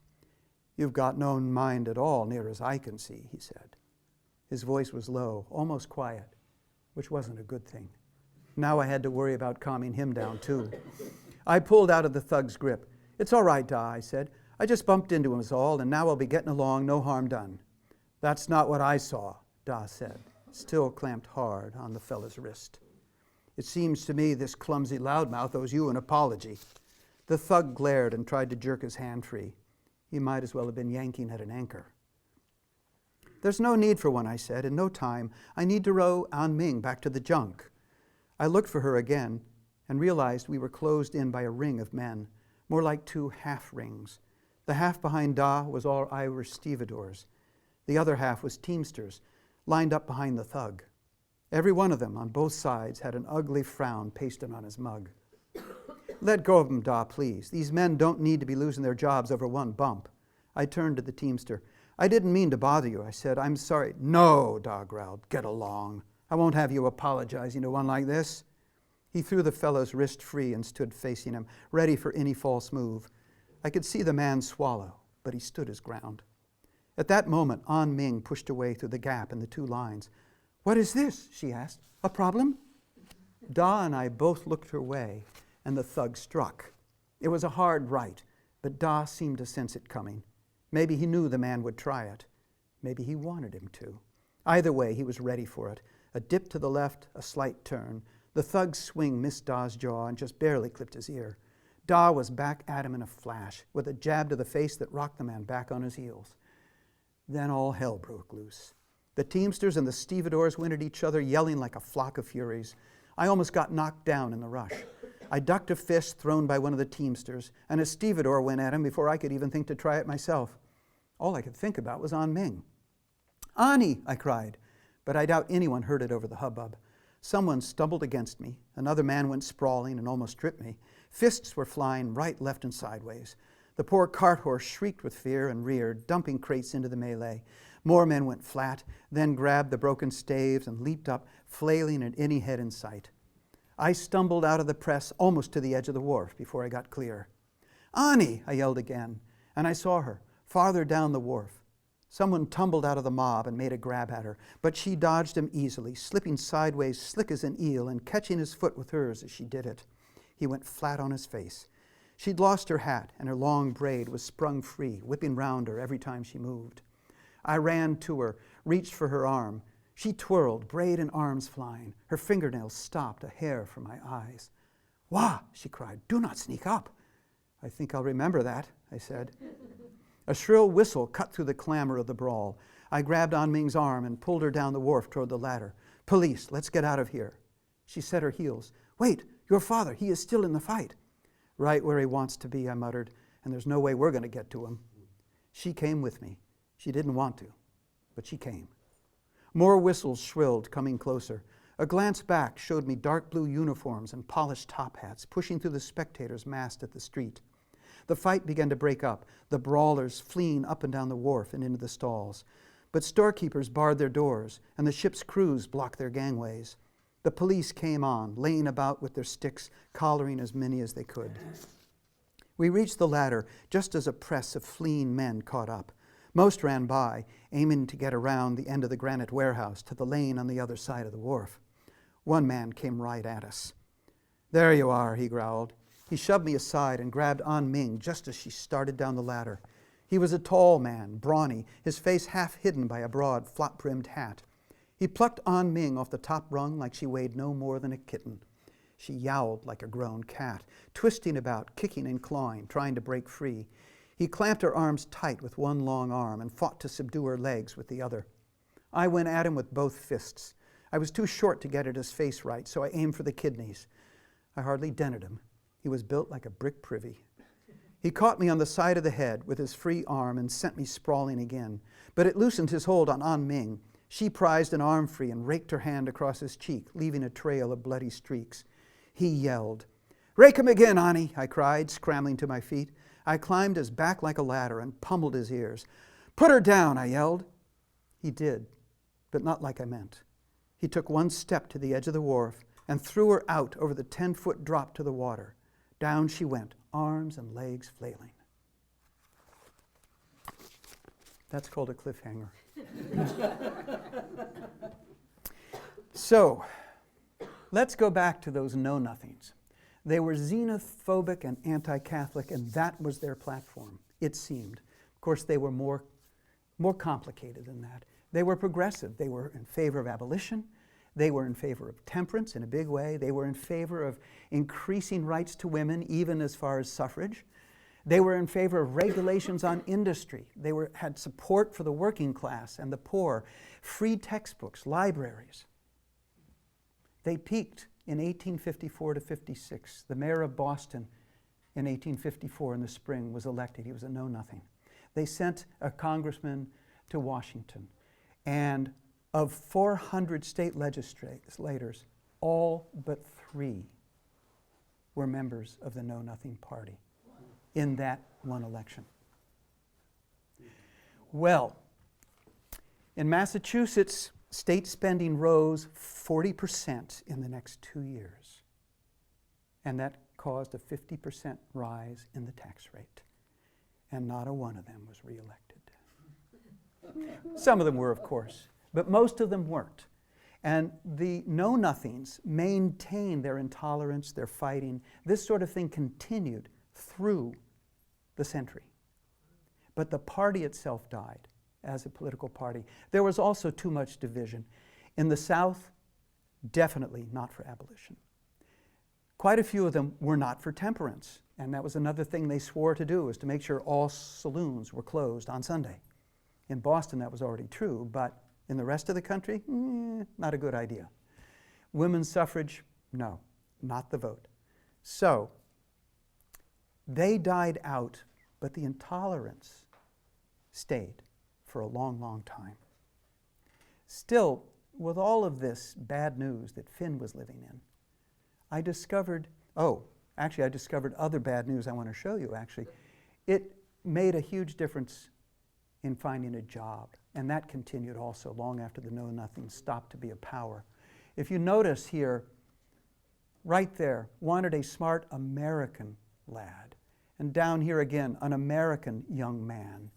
"You've got no mind at all, near as I can see," he said. His voice was low, almost quiet, which wasn't a good thing. Now I had to worry about calming him down, too. I pulled out of the thug's grip. "It's all right, Da," I said. "I just bumped into him is all, and now we'll be getting along, no harm done." "That's not what I saw," Da said, still clamped hard on the fella's wrist. "It seems to me this clumsy loudmouth owes you an apology." The thug glared and tried to jerk his hand free. He might as well have been yanking at an anchor. "There's no need for one," I said. "In no time. I need to row An Ming back to the junk." I looked for her again and realized we were closed in by a ring of men, more like two half rings. The half behind Da was all Irish stevedores. The other half was teamsters, lined up behind the thug. Every one of them on both sides had an ugly frown pasted on his mug. "Let go of them, Da, please. These men don't need to be losing their jobs over one bump." I turned to the teamster. "I didn't mean to bother you," I said. "I'm sorry." "No," Da growled. "Get along. I won't have you apologizing to one like this." He threw the fellow's wrist free and stood facing him, ready for any false move. I could see the man swallow, but he stood his ground. At that moment, An Ming pushed away through the gap in the two lines. "What is this?" she asked. "A problem?" Da and I both looked her way, and the thug struck. It was a hard right, but Da seemed to sense it coming. Maybe he knew the man would try it. Maybe he wanted him to. Either way, he was ready for it. A dip to the left, a slight turn. The thug's swing missed Da's jaw and just barely clipped his ear. Da was back at him in a flash, with a jab to the face that rocked the man back on his heels. Then all hell broke loose. The teamsters and the stevedores went at each other, yelling like a flock of furies. I almost got knocked down in the rush. I ducked a fist thrown by one of the teamsters, and a stevedore went at him before I could even think to try it myself. All I could think about was An Ming. "Annie!" I cried, but I doubt anyone heard it over the hubbub. Someone stumbled against me. Another man went sprawling and almost tripped me. Fists were flying right, left, and sideways. The poor cart horse shrieked with fear and reared, dumping crates into the melee. More men went flat, then grabbed the broken staves and leaped up, flailing at any head in sight. I stumbled out of the press almost to the edge of the wharf before I got clear. "Annie!" I yelled again, and I saw her, farther down the wharf. Someone tumbled out of the mob and made a grab at her, but she dodged him easily, slipping sideways slick as an eel and catching his foot with hers as she did it. He went flat on his face. She'd lost her hat, and her long braid was sprung free, whipping round her every time she moved. I ran to her, reached for her arm. She twirled, braid and arms flying. Her fingernails stopped a hair from my eyes. "Wah!" she cried. "Do not sneak up." "I think I'll remember that," I said. A shrill whistle cut through the clamor of the brawl. I grabbed An Ming's arm and pulled her down the wharf toward the ladder. "Police, let's get out of here." She set her heels. "Wait, your father, he is still in the fight." "Right where he wants to be," I muttered, "and there's no way we're going to get to him." She came with me. She didn't want to, but she came. More whistles shrilled, coming closer. A glance back showed me dark blue uniforms and polished top hats pushing through the spectators massed at the street. The fight began to break up, the brawlers fleeing up and down the wharf and into the stalls. But storekeepers barred their doors, and the ship's crews blocked their gangways. The police came on, laying about with their sticks, collaring as many as they could. We reached the ladder just as a press of fleeing men caught up. Most ran by, aiming to get around the end of the granite warehouse to the lane on the other side of the wharf. One man came right at us. "There you are," he growled. He shoved me aside and grabbed An Ming just as she started down the ladder. He was a tall man, brawny, his face half hidden by a broad, flop-brimmed hat. He plucked An Ming off the top rung like she weighed no more than a kitten. She yowled like a grown cat, twisting about, kicking and clawing, trying to break free. He clamped her arms tight with one long arm and fought to subdue her legs with the other. I went at him with both fists. I was too short to get at his face right, so I aimed for the kidneys. I hardly dented him. He was built like a brick privy. He caught me on the side of the head with his free arm and sent me sprawling again. But it loosened his hold on An Ming. She prized an arm free and raked her hand across his cheek, leaving a trail of bloody streaks. He yelled. "Rake him again, Ani," I cried, scrambling to my feet. I climbed his back like a ladder and pummeled his ears. "Put her down," I yelled. He did, but not like I meant. He took one step to the edge of the wharf and threw her out over the 10-foot drop to the water. Down she went, arms and legs flailing. That's called a cliffhanger. So, let's go back to those know-nothings. They were xenophobic and anti-Catholic, and that was their platform, it seemed. Of course, they were more complicated than that. They were progressive. They were in favor of abolition. They were in favor of temperance in a big way. They were in favor of increasing rights to women, even as far as suffrage. They were in favor of regulations on industry. They had support for the working class and the poor, free textbooks, libraries. They peaked in 1854 to 56. The mayor of Boston in 1854 in the spring was elected. He was a know-nothing. They sent a congressman to Washington. And of 400 state legislators, all but 3 were members of the Know-Nothing Party in that one election. Well, in Massachusetts, state spending rose 40% in the next 2 years. And that caused a 50% rise in the tax rate. And not a one of them was reelected. Some of them were, of course, but most of them weren't. And the know-nothings maintained their intolerance, their fighting. This sort of thing continued through the century. But the party itself died as a political party. There was also too much division. In the South, definitely not for abolition. Quite a few of them were not for temperance. And that was another thing they swore to do, was to make sure all saloons were closed on Sunday. In Boston, that was already true, but in the rest of the country, not a good idea. Women's suffrage, no, not the vote. So, they died out, but the intolerance stayed for a long, long time. Still, with all of this bad news that Finn was living in, I discovered other bad news I want to show you, actually. It made a huge difference in finding a job, and that continued also long after the Know-Nothing stopped to be a power. If you notice here, right there, wanted a smart American lad. And down here again, an American young man.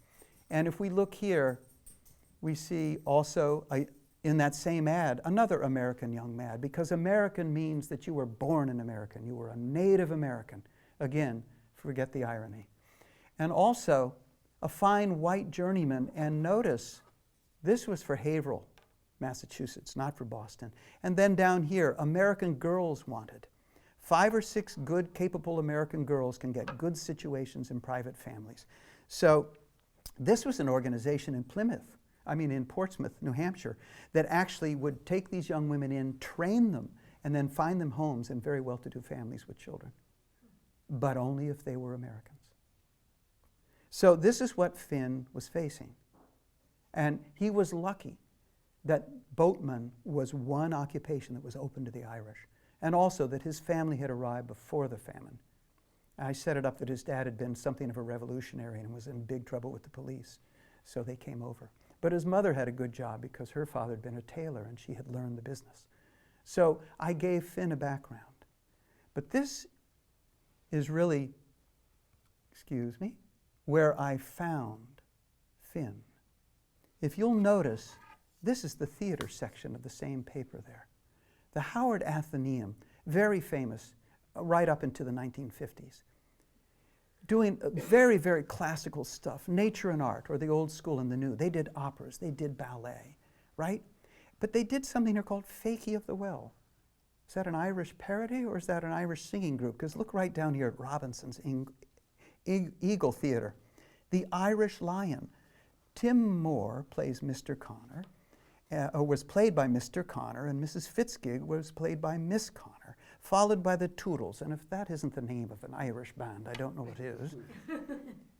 And if we look here, we see also in that same ad, another American young man, because American means that you were born an American. You were a native American. Again, forget the irony. And also, a fine white journeyman, and notice, this was for Haverhill, Massachusetts, not for Boston. And then down here, American girls wanted. 5 or 6 good, capable American girls can get good situations in private families. So this was an organization in Portsmouth, New Hampshire, that actually would take these young women in, train them, and then find them homes in very well-to-do families with children. But only if they were Americans. So this is what Finn was facing. And he was lucky that boatman was one occupation that was open to the Irish, and also that his family had arrived before the famine. I set it up that his dad had been something of a revolutionary and was in big trouble with the police, so they came over. But his mother had a good job because her father had been a tailor and she had learned the business. So I gave Finn a background. But this is really, where I found Finn. If you'll notice, this is the theater section of the same paper there. The Howard Athenaeum, very famous, right up into the 1950s. Doing very, very classical stuff, nature and art, or the old school and the new. They did operas, they did ballet, right? But they did something here called Fakie of the Well. Is that an Irish parody, or is that an Irish singing group? Because look right down here at Robinson's Eagle Theatre. The Irish Lion. Tim Moore plays Mr. Connor, was played by Mr. Connor, and Mrs. Fitzgig was played by Miss Connor, followed by the Toodles. And if that isn't the name of an Irish band, I don't know what is.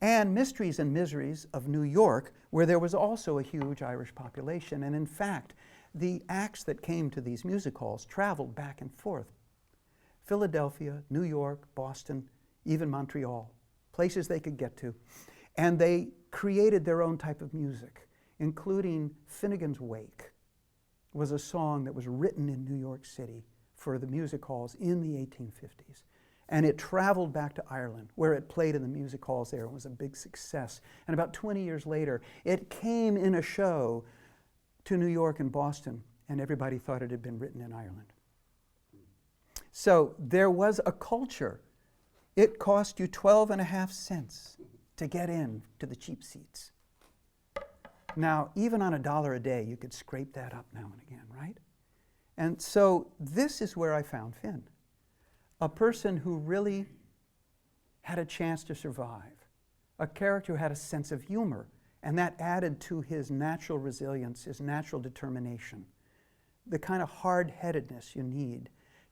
And Mysteries and Miseries of New York, where there was also a huge Irish population. And in fact, the acts that came to these music halls traveled back and forth. Philadelphia, New York, Boston, even Montreal, places they could get to. And they created their own type of music, including Finnegan's Wake was a song that was written in New York City for the music halls in the 1850s. And it traveled back to Ireland, where it played in the music halls there and was a big success. And about 20 years later, it came in a show to New York and Boston, and everybody thought it had been written in Ireland. So there was a culture. It cost you 12.5 cents to get in to the cheap seats. Now, even on $1 a day, you could scrape that up now and again, right? And so this is where I found Finn, a person who really had a chance to survive, a character who had a sense of humor, and that added to his natural resilience, his natural determination, the kind of hard-headedness you need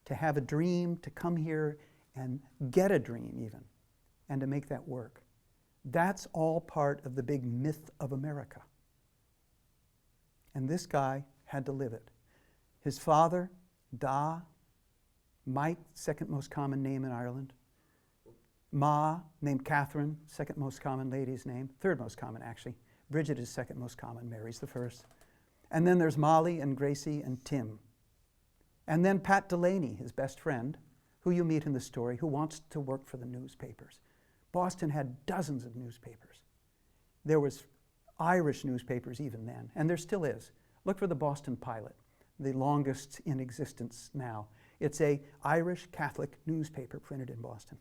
to have a dream, to come here and get a dream even, and to make that work. That's all part of the big myth of America. And this guy had to live it. His father, Da, Mike, second most common name in Ireland. Ma, named Catherine, second most common lady's name, third most common actually. Bridget is second most common, Mary's the first. And then there's Molly and Gracie and Tim. And then Pat Delaney, his best friend, who you meet in the story, who wants to work for the newspapers. Boston had dozens of newspapers. There was Irish newspapers even then, and there still is. Look for the Boston Pilot, the longest in existence now. It's an Irish Catholic newspaper printed in Boston.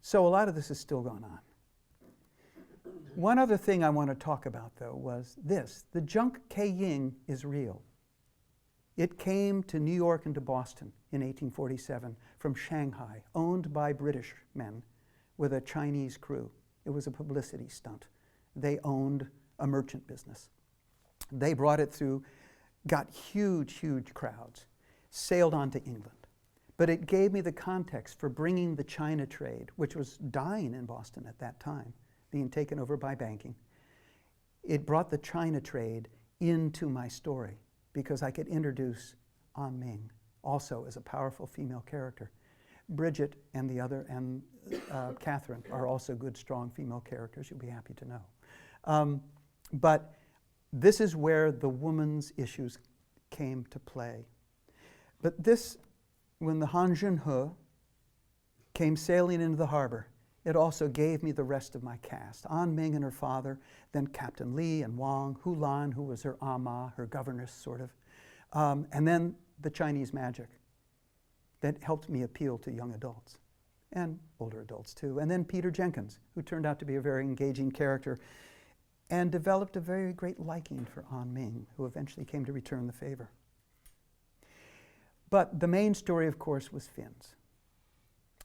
So a lot of this is still going on. One other thing I want to talk about, though, was this. The junk Kei Ying is real. It came to New York and to Boston in 1847 from Shanghai, owned by British men with a Chinese crew. It was a publicity stunt. They owned a merchant business. They brought it through, got huge, huge crowds, sailed on to England. But it gave me the context for bringing the China trade, which was dying in Boston at that time, being taken over by banking. It brought the China trade into my story because I could introduce An Ming also as a powerful female character. Bridget and the other, and Catherine are also good, strong female characters you'll be happy to know. But this is where the woman's issues came to play. But this, when the Hong Jin came sailing into the harbor, it also gave me the rest of my cast. An Ming and her father, then Captain Li and Wang, Hu Lan, who was her ama, her governess, sort of, and then the Chinese magic that helped me appeal to young adults and older adults too. And then Peter Jenkins, who turned out to be a very engaging character and developed a very great liking for An Ming, who eventually came to return the favor. But the main story, of course, was Finn's.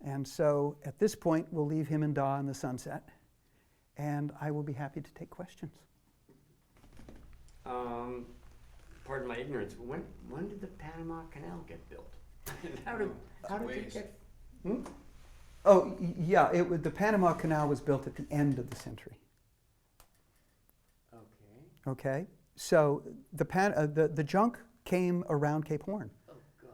And so at this point, we'll leave him and Da in the sunset, and I will be happy to take questions. Pardon my ignorance, when did the Panama Canal get built? How did it get? Oh, yeah, the Panama Canal was built at the end of the century. Okay. Okay, so the junk came around Cape Horn. Oh, God.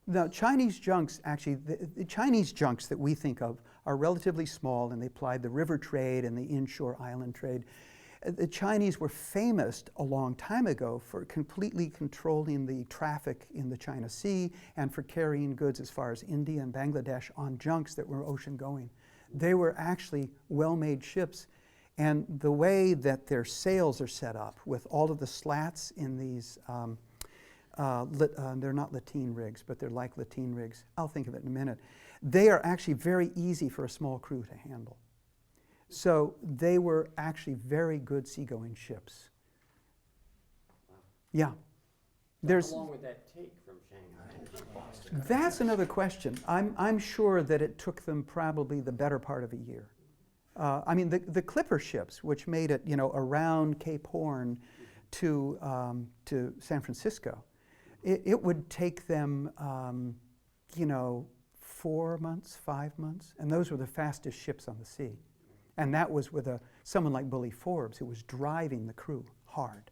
Now, Chinese junks, actually, the Chinese junks that we think of are relatively small, and they plied the river trade and the inshore island trade. The Chinese were famous a long time ago for completely controlling the traffic in the China Sea and for carrying goods as far as India and Bangladesh on junks that were ocean going. They were actually well-made ships, and the way that their sails are set up with all of the slats in these, they're not lateen rigs, but they're like lateen rigs. I'll think of it in a minute. They are actually very easy for a small crew to handle. So they were actually very good seagoing ships. Wow. Yeah. How long would that take from Shanghai to Boston? That's another question. I'm sure that it took them probably the better part of a year. I mean, the clipper ships, which made it, around Cape Horn to San Francisco, it would take them, 4 months, 5 months, and those were the fastest ships on the sea. And that was with someone like Bully Forbes, who was driving the crew hard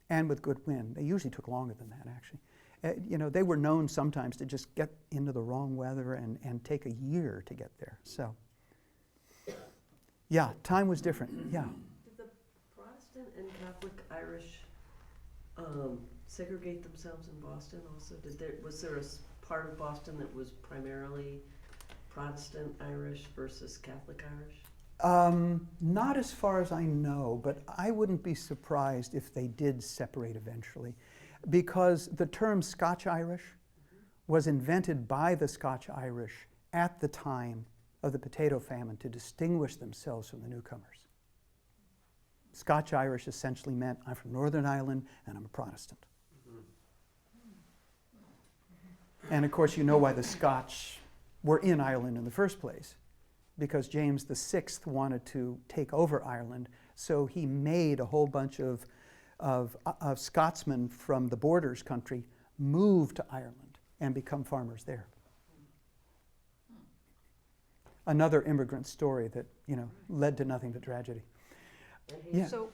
and with good wind. They usually took longer than that, actually. They were known sometimes to just get into the wrong weather and take a year to get there. So, yeah, time was different. Yeah. Did the Protestant and Catholic Irish segregate themselves in Boston also? Was there a part of Boston that was primarily Protestant Irish versus Catholic Irish? Not as far as I know, but I wouldn't be surprised if they did separate eventually, because the term Scotch-Irish was invented by the Scotch-Irish at the time of the Potato Famine to distinguish themselves from the newcomers. Scotch-Irish essentially meant, I'm from Northern Ireland and I'm a Protestant. And of course, you know why the Scotch were in Ireland in the first place, because James VI wanted to take over Ireland, so he made a whole bunch of Scotsmen from the borders country move to Ireland and become farmers there. Another immigrant story that led to nothing but tragedy. Yeah. So,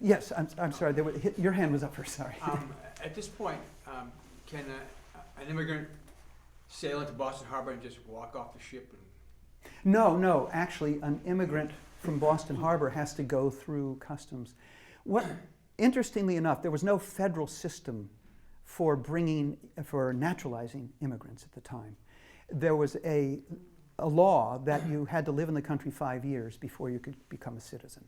Yes, I'm sorry. Your hand was up first. Sorry. At this point, can an immigrant sail into Boston Harbor and just walk off the ship? No. Actually, an immigrant from Boston Harbor has to go through customs. Interestingly enough, there was no federal system for naturalizing immigrants at the time. There was a law that you had to live in the country 5 years before you could become a citizen.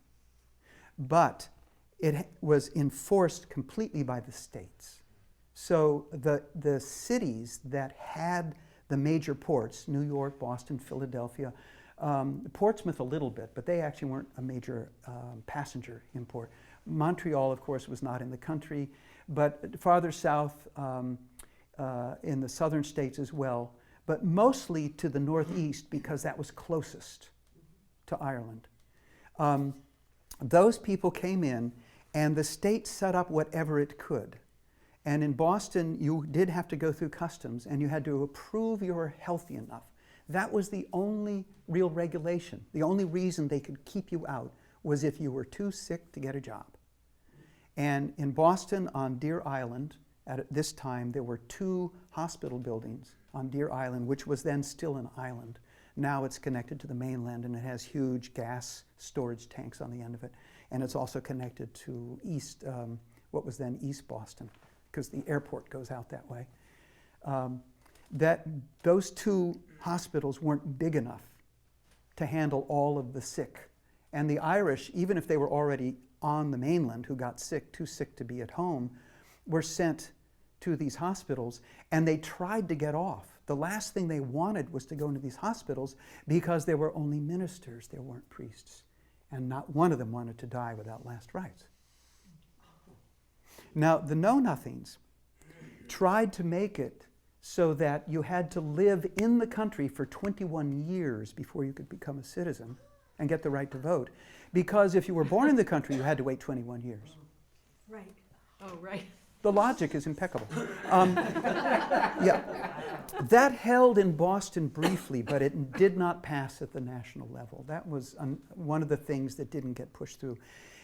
But it was enforced completely by the states. So the cities that had the major ports, New York, Boston, Philadelphia, Portsmouth a little bit, but they actually weren't a major passenger import. Montreal, of course, was not in the country, but farther south in the southern states as well, but mostly to the northeast because that was closest to Ireland. Those people came in, and the state set up whatever it could. And in Boston, you did have to go through customs, and you had to prove you were healthy enough. That was the only real regulation. The only reason they could keep you out was if you were too sick to get a job. And in Boston, on Deer Island, at this time, there were 2 hospital buildings on Deer Island, which was then still an island. Now it's connected to the mainland, and it has huge gas storage tanks on the end of it. And it's also connected to what was then East Boston, because the airport goes out that way. Those 2 hospitals weren't big enough to handle all of the sick. And the Irish, even if they were already on the mainland who got sick, too sick to be at home, were sent to these hospitals, and they tried to get off. The last thing they wanted was to go into these hospitals because there were only ministers, there weren't priests. And not one of them wanted to die without last rites. Now, the Know-Nothings tried to make it so that you had to live in the country for 21 years before you could become a citizen and get the right to vote. Because if you were born in the country, you had to wait 21 years. right. Oh, right. The logic is impeccable. Yeah. That held in Boston briefly, but it did not pass at the national level. That was one of the things that didn't get pushed through.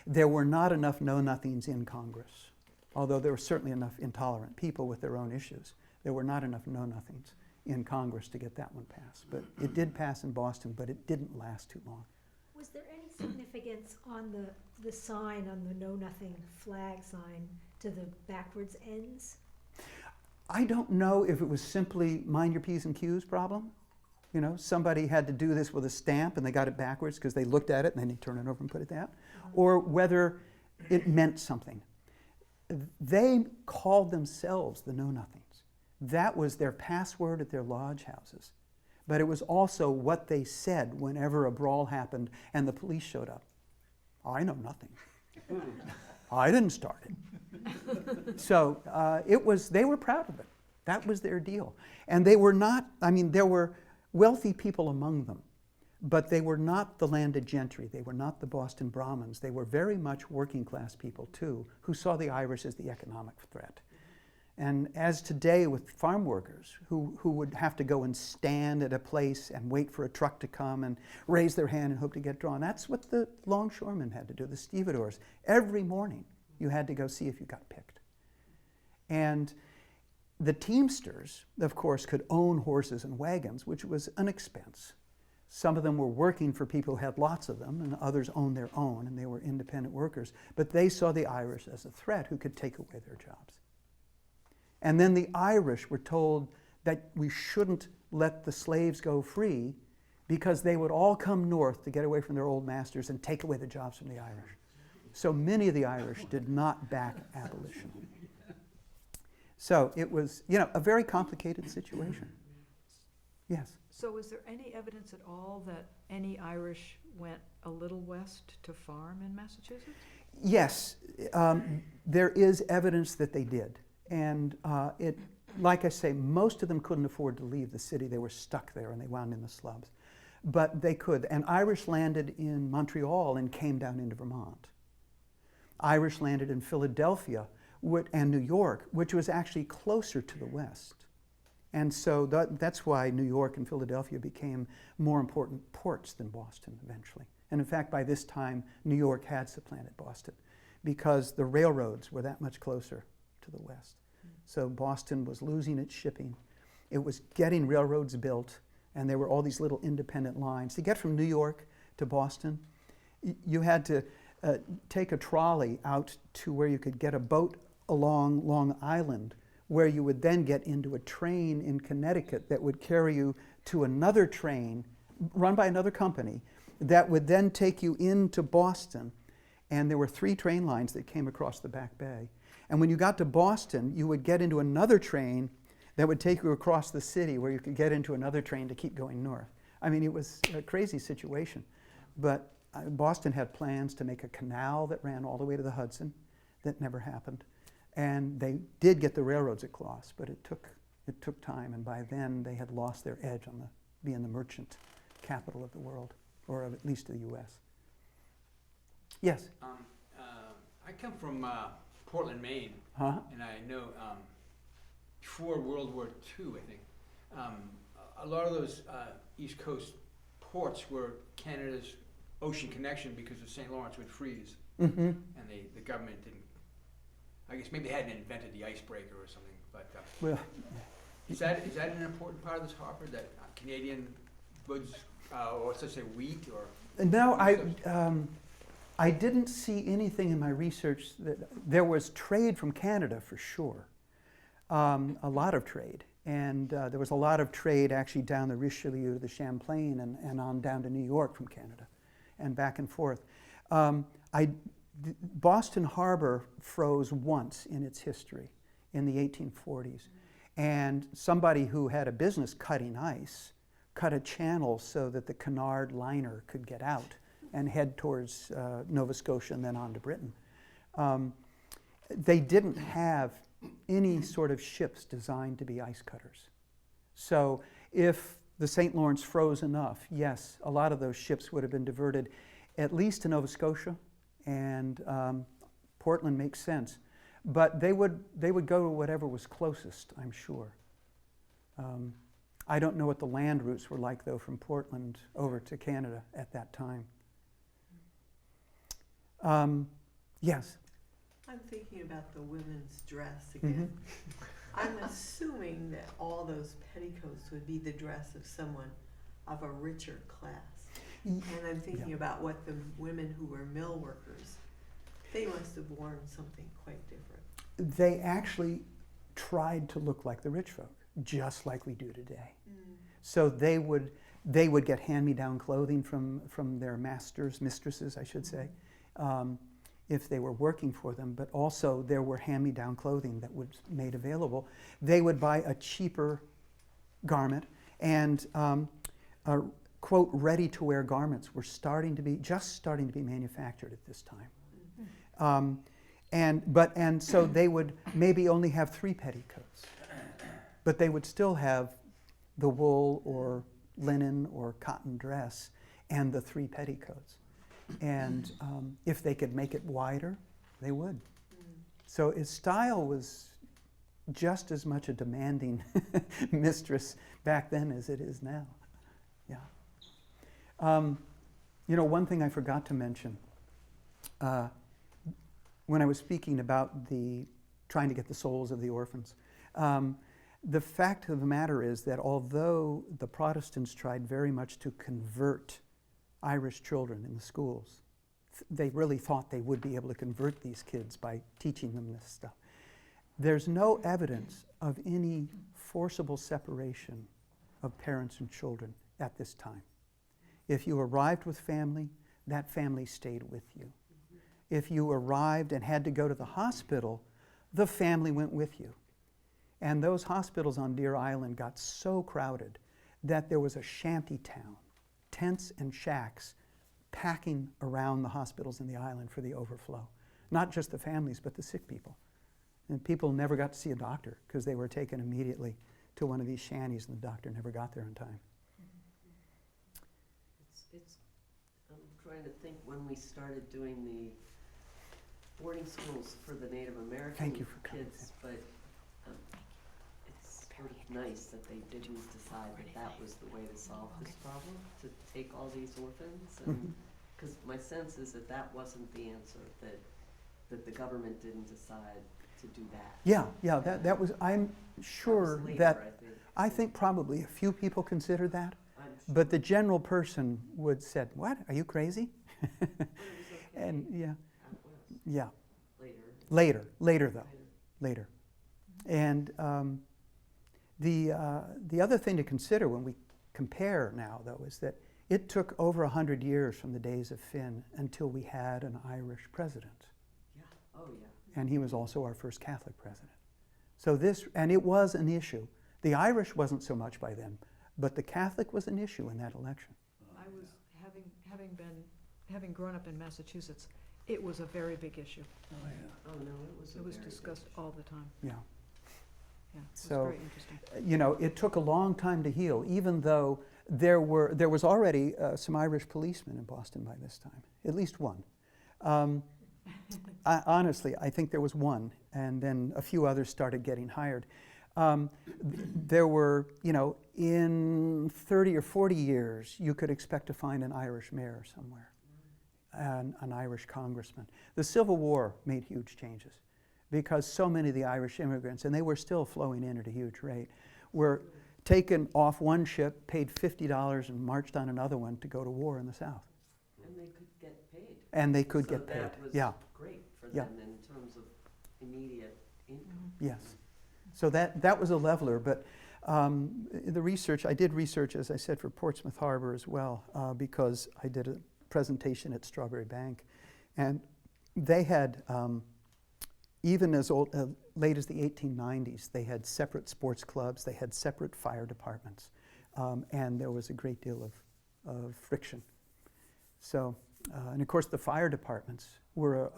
There were not enough know-nothings in Congress, although there were certainly enough intolerant people with their own issues. There were not enough know-nothings in Congress to get that one passed. But it did pass in Boston, but it didn't last too long. Was there any significance on the sign, on the Know-Nothing flag sign, to the backwards ends? I don't know if it was simply mind your P's and Q's problem. Somebody had to do this with a stamp and they got it backwards because they looked at it and then they turned it over and put it down, or whether it meant something. They called themselves the Know-Nothings. That was their password at their lodge houses. But it was also what they said whenever a brawl happened and the police showed up. I know nothing. I didn't start it. So they were proud of it. That was their deal. And they were not, there were wealthy people among them, But they were not the landed gentry. They were not the Boston Brahmins. They were very much working class people too, who saw the Irish as the economic threat. And as today with farm workers who would have to go and stand at a place and wait for a truck to come and raise their hand and hope to get drawn, that's what the longshoremen had to do, the stevedores. Every morning you had to go see if you got picked. And the teamsters, of course, could own horses and wagons, which was an expense. Some of them were working for people who had lots of them, and others owned their own, and they were independent workers. But they saw the Irish as a threat who could take away their jobs. And then the Irish were told that we shouldn't let the slaves go free because they would all come north to get away from their old masters and take away the jobs from the Irish. So many of the Irish did not back abolition. So it was, a very complicated situation. Yes? So is there any evidence at all that any Irish went a little west to farm in Massachusetts? Yes, there is evidence that they did. And like I say, most of them couldn't afford to leave the city. They were stuck there and they wound in the slums. But they could. And Irish landed in Montreal and came down into Vermont. Irish landed in Philadelphia and New York, which was actually closer to the west. And so that's why New York and Philadelphia became more important ports than Boston eventually. And in fact, by this time, New York had supplanted Boston because the railroads were that much closer to the west. So Boston was losing its shipping. It was getting railroads built, and there were all these little independent lines. To get from New York to Boston, you had to take a trolley out to where you could get a boat along Long Island, where you would then get into a train in Connecticut that would carry you to another train run by another company that would then take you into Boston. And there were 3 train lines that came across the Back Bay. And when you got to Boston, you would get into another train that would take you across the city where you could get into another train to keep going north. I mean, it was a crazy situation. But Boston had plans to make a canal that ran all the way to the Hudson. That never happened. And they did get the railroads across, but it took time. And by then, they had lost their edge on being the merchant capital of the world, or of at least the U.S. Yes? I come from Portland, Maine, Huh? and I know before World War II, I think, a lot of those East Coast ports were Canada's ocean connection because the St. Lawrence would freeze, Mm-hmm. and the government didn't. I guess maybe they hadn't invented the icebreaker or something, but Well, is that an important part of this harbor, that Canadian goods, or let's say wheat, or? no, I didn't see anything in my research that there was trade from Canada for sure, a lot of trade. And there was a lot of trade actually down the Richelieu to the Champlain and on down to New York from Canada and back and forth. Boston Harbor froze once in its history in the 1840s. And somebody who had a business cutting ice cut a channel so that the Cunard liner could get out and head towards Nova Scotia and then on to Britain. They didn't have any sort of ships designed to be ice cutters. So if the St. Lawrence froze enough, yes, a lot of those ships would have been diverted at least to Nova Scotia, and Portland makes sense. But they would go to whatever was closest, I'm sure. I don't know what the land routes were like, though, from Portland over to Canada at that time. Yes? I'm thinking about the women's dress again. I'm assuming that all those petticoats would be the dress of someone of a richer class. And I'm thinking about what the women who were mill workers, they must have worn something quite different. They actually tried to look like the rich folk, just like we do today. So they would get hand-me-down clothing from their mistresses, I should say, if they were working for them, but also there were hand-me-down clothing that was made available. They would buy a cheaper garment, and quote, ready-to-wear garments were just starting to be manufactured at this time. And so they would maybe only have 3 petticoats, but they would still have the wool or linen or cotton dress, and the 3 petticoats. And if they could make it wider, they would. So his style was just as much a demanding mistress back then as it is now. Yeah. You know, one thing I forgot to mention, when I was speaking about trying to get the souls of the orphans, the fact of the matter is that although the Protestants tried very much to convert Irish children in the schools, they really thought they would be able to convert these kids by teaching them this stuff. There's no evidence of any forcible separation of parents and children at this time. If you arrived with family, that family stayed with you. If you arrived and had to go to the hospital, the family went with you. And those hospitals on Deer Island got so crowded that there was a shanty town, tents and shacks packing around the hospitals in the island for the overflow. Not just the families, but the sick people. And people never got to see a doctor because they were taken immediately to one of these shanties and the doctor never got there in time. I'm trying to think when we started doing the boarding schools for the Native American Thank you for coming. kids, but it's sort of nice that they didn't decide that that was the way to solve this problem, to take all these orphans, and because my sense is that that wasn't the answer, that the government didn't decide to do that. Yeah, that was, I'm sure That was later, that, I think. I think probably a few people considered that, I'm sure. but the general person would said, "What, are you crazy?" But it was okay And yeah, out west, yeah, later. later though, later. And the other thing to consider when we compare now though is that it took over 100 years from the days of Finn until we had an Irish president. Yeah, oh yeah. And he was also our first Catholic president. So and it was an issue. The Irish wasn't so much by then, but the Catholic was an issue in that election. I was, having grown up in Massachusetts, it was a very big issue. Oh no, it was a It was very big discussed issue. all the time. Yeah. Yeah, it was So, very interesting. You know, it took a long time to heal, even though there was already some Irish policemen in Boston by this time, at least one. Honestly, I think there was one, and then a few others started getting hired. There were, you know, in 30 or 40 years, you could expect to find an Irish mayor somewhere, and an Irish congressman. The Civil War made huge changes because so many of the Irish immigrants, and they were still flowing in at a huge rate, were taken off one ship, paid $50, and marched on another one to go to war in the South. And they could get paid. And they could So get paid. that was Yeah, great for Yeah. them in terms of immediate income. yes. So that was a leveler, but the research, I did research, as I said, for Portsmouth Harbor as well, because I did a presentation at Strawberry Bank, and they had, even as late as the 1890s, they had separate sports clubs, they had separate fire departments, and there was a great deal of friction. So, and of course the fire departments were,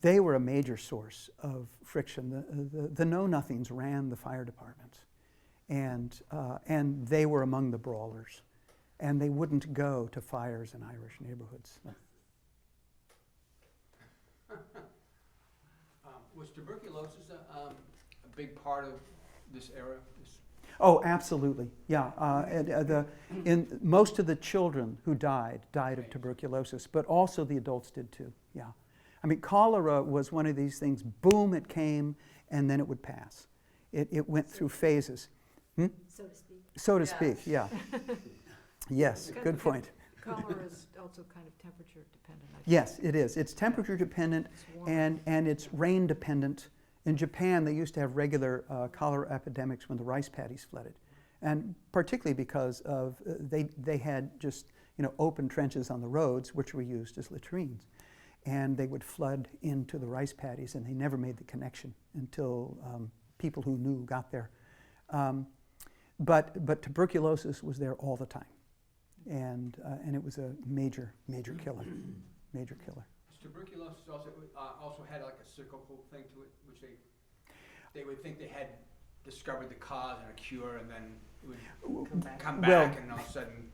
they were a major source of friction. The know-nothings ran the fire departments, and they were among the brawlers, and they wouldn't go to fires in Irish neighborhoods. Was tuberculosis a big part of this era? Oh, absolutely, yeah. In most of the children who died of tuberculosis, but also the adults did too, yeah. I mean, cholera was one of these things, boom, it came, and then it would pass. It went through phases. So to speak. So to Yeah. speak, yeah. Yes, Kind good of- point. Cholera is also kind of temperature dependent, I think. Yes, it is. It's temperature dependent It's warmer. and it's rain dependent. In Japan, they used to have regular cholera epidemics when the rice paddies flooded. And particularly because of, they had just, you know, open trenches on the roads, which were used as latrines. And they would flood into the rice paddies, and they never made the connection until people who knew got there. But tuberculosis was there all the time. And it was a major killer, major killer. Tuberculosis also had like a cyclical thing to it, which they would think they had discovered the cause and a cure, and then it would come back, Well, and all of a sudden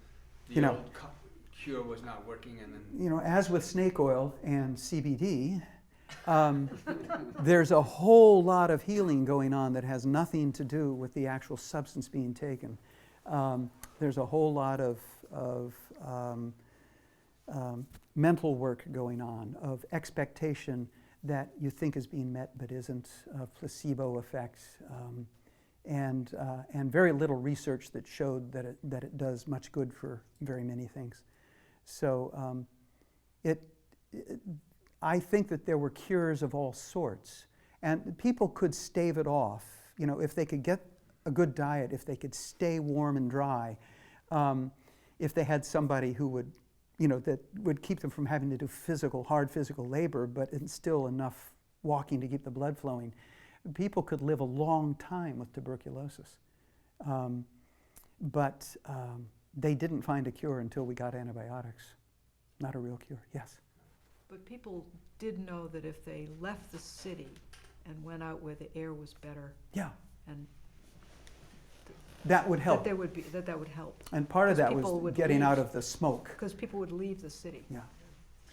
the you know, old cure was not working, and then You know, as with snake oil and CBD, there's a whole lot of healing going on that has nothing to do with the actual substance being taken. There's a whole lot of mental work going on, of expectation that you think is being met but isn't, placebo effects, and very little research that showed that it does much good for very many things. So I think that there were cures of all sorts, and people could stave it off. You know, if they could get a good diet, if they could stay warm and dry, if they had somebody who would, you know, that would keep them from having to do hard physical labor, but instill enough walking to keep the blood flowing, people could live a long time with tuberculosis. But they didn't find a cure until we got antibiotics. Not a real cure. Yes? But people did know that if they left the city and went out where the air was better, Yeah. and That would help. that would help. And part of that Because people was would getting leave. out of the smoke. Because people would leave the city. Yeah.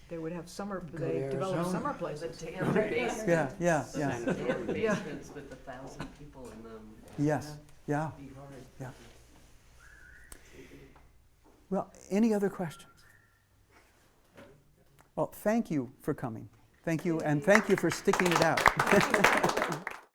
They would have summer, Go they to developed Arizona. summer The places. damn basements. Yeah, yeah, yeah. The damn Yeah. basements with 1,000 people in them. Yes. Yeah. It'd be hard. Yeah. Well, any other questions? Well, thank you for coming. Thank you, and thank you for sticking it out.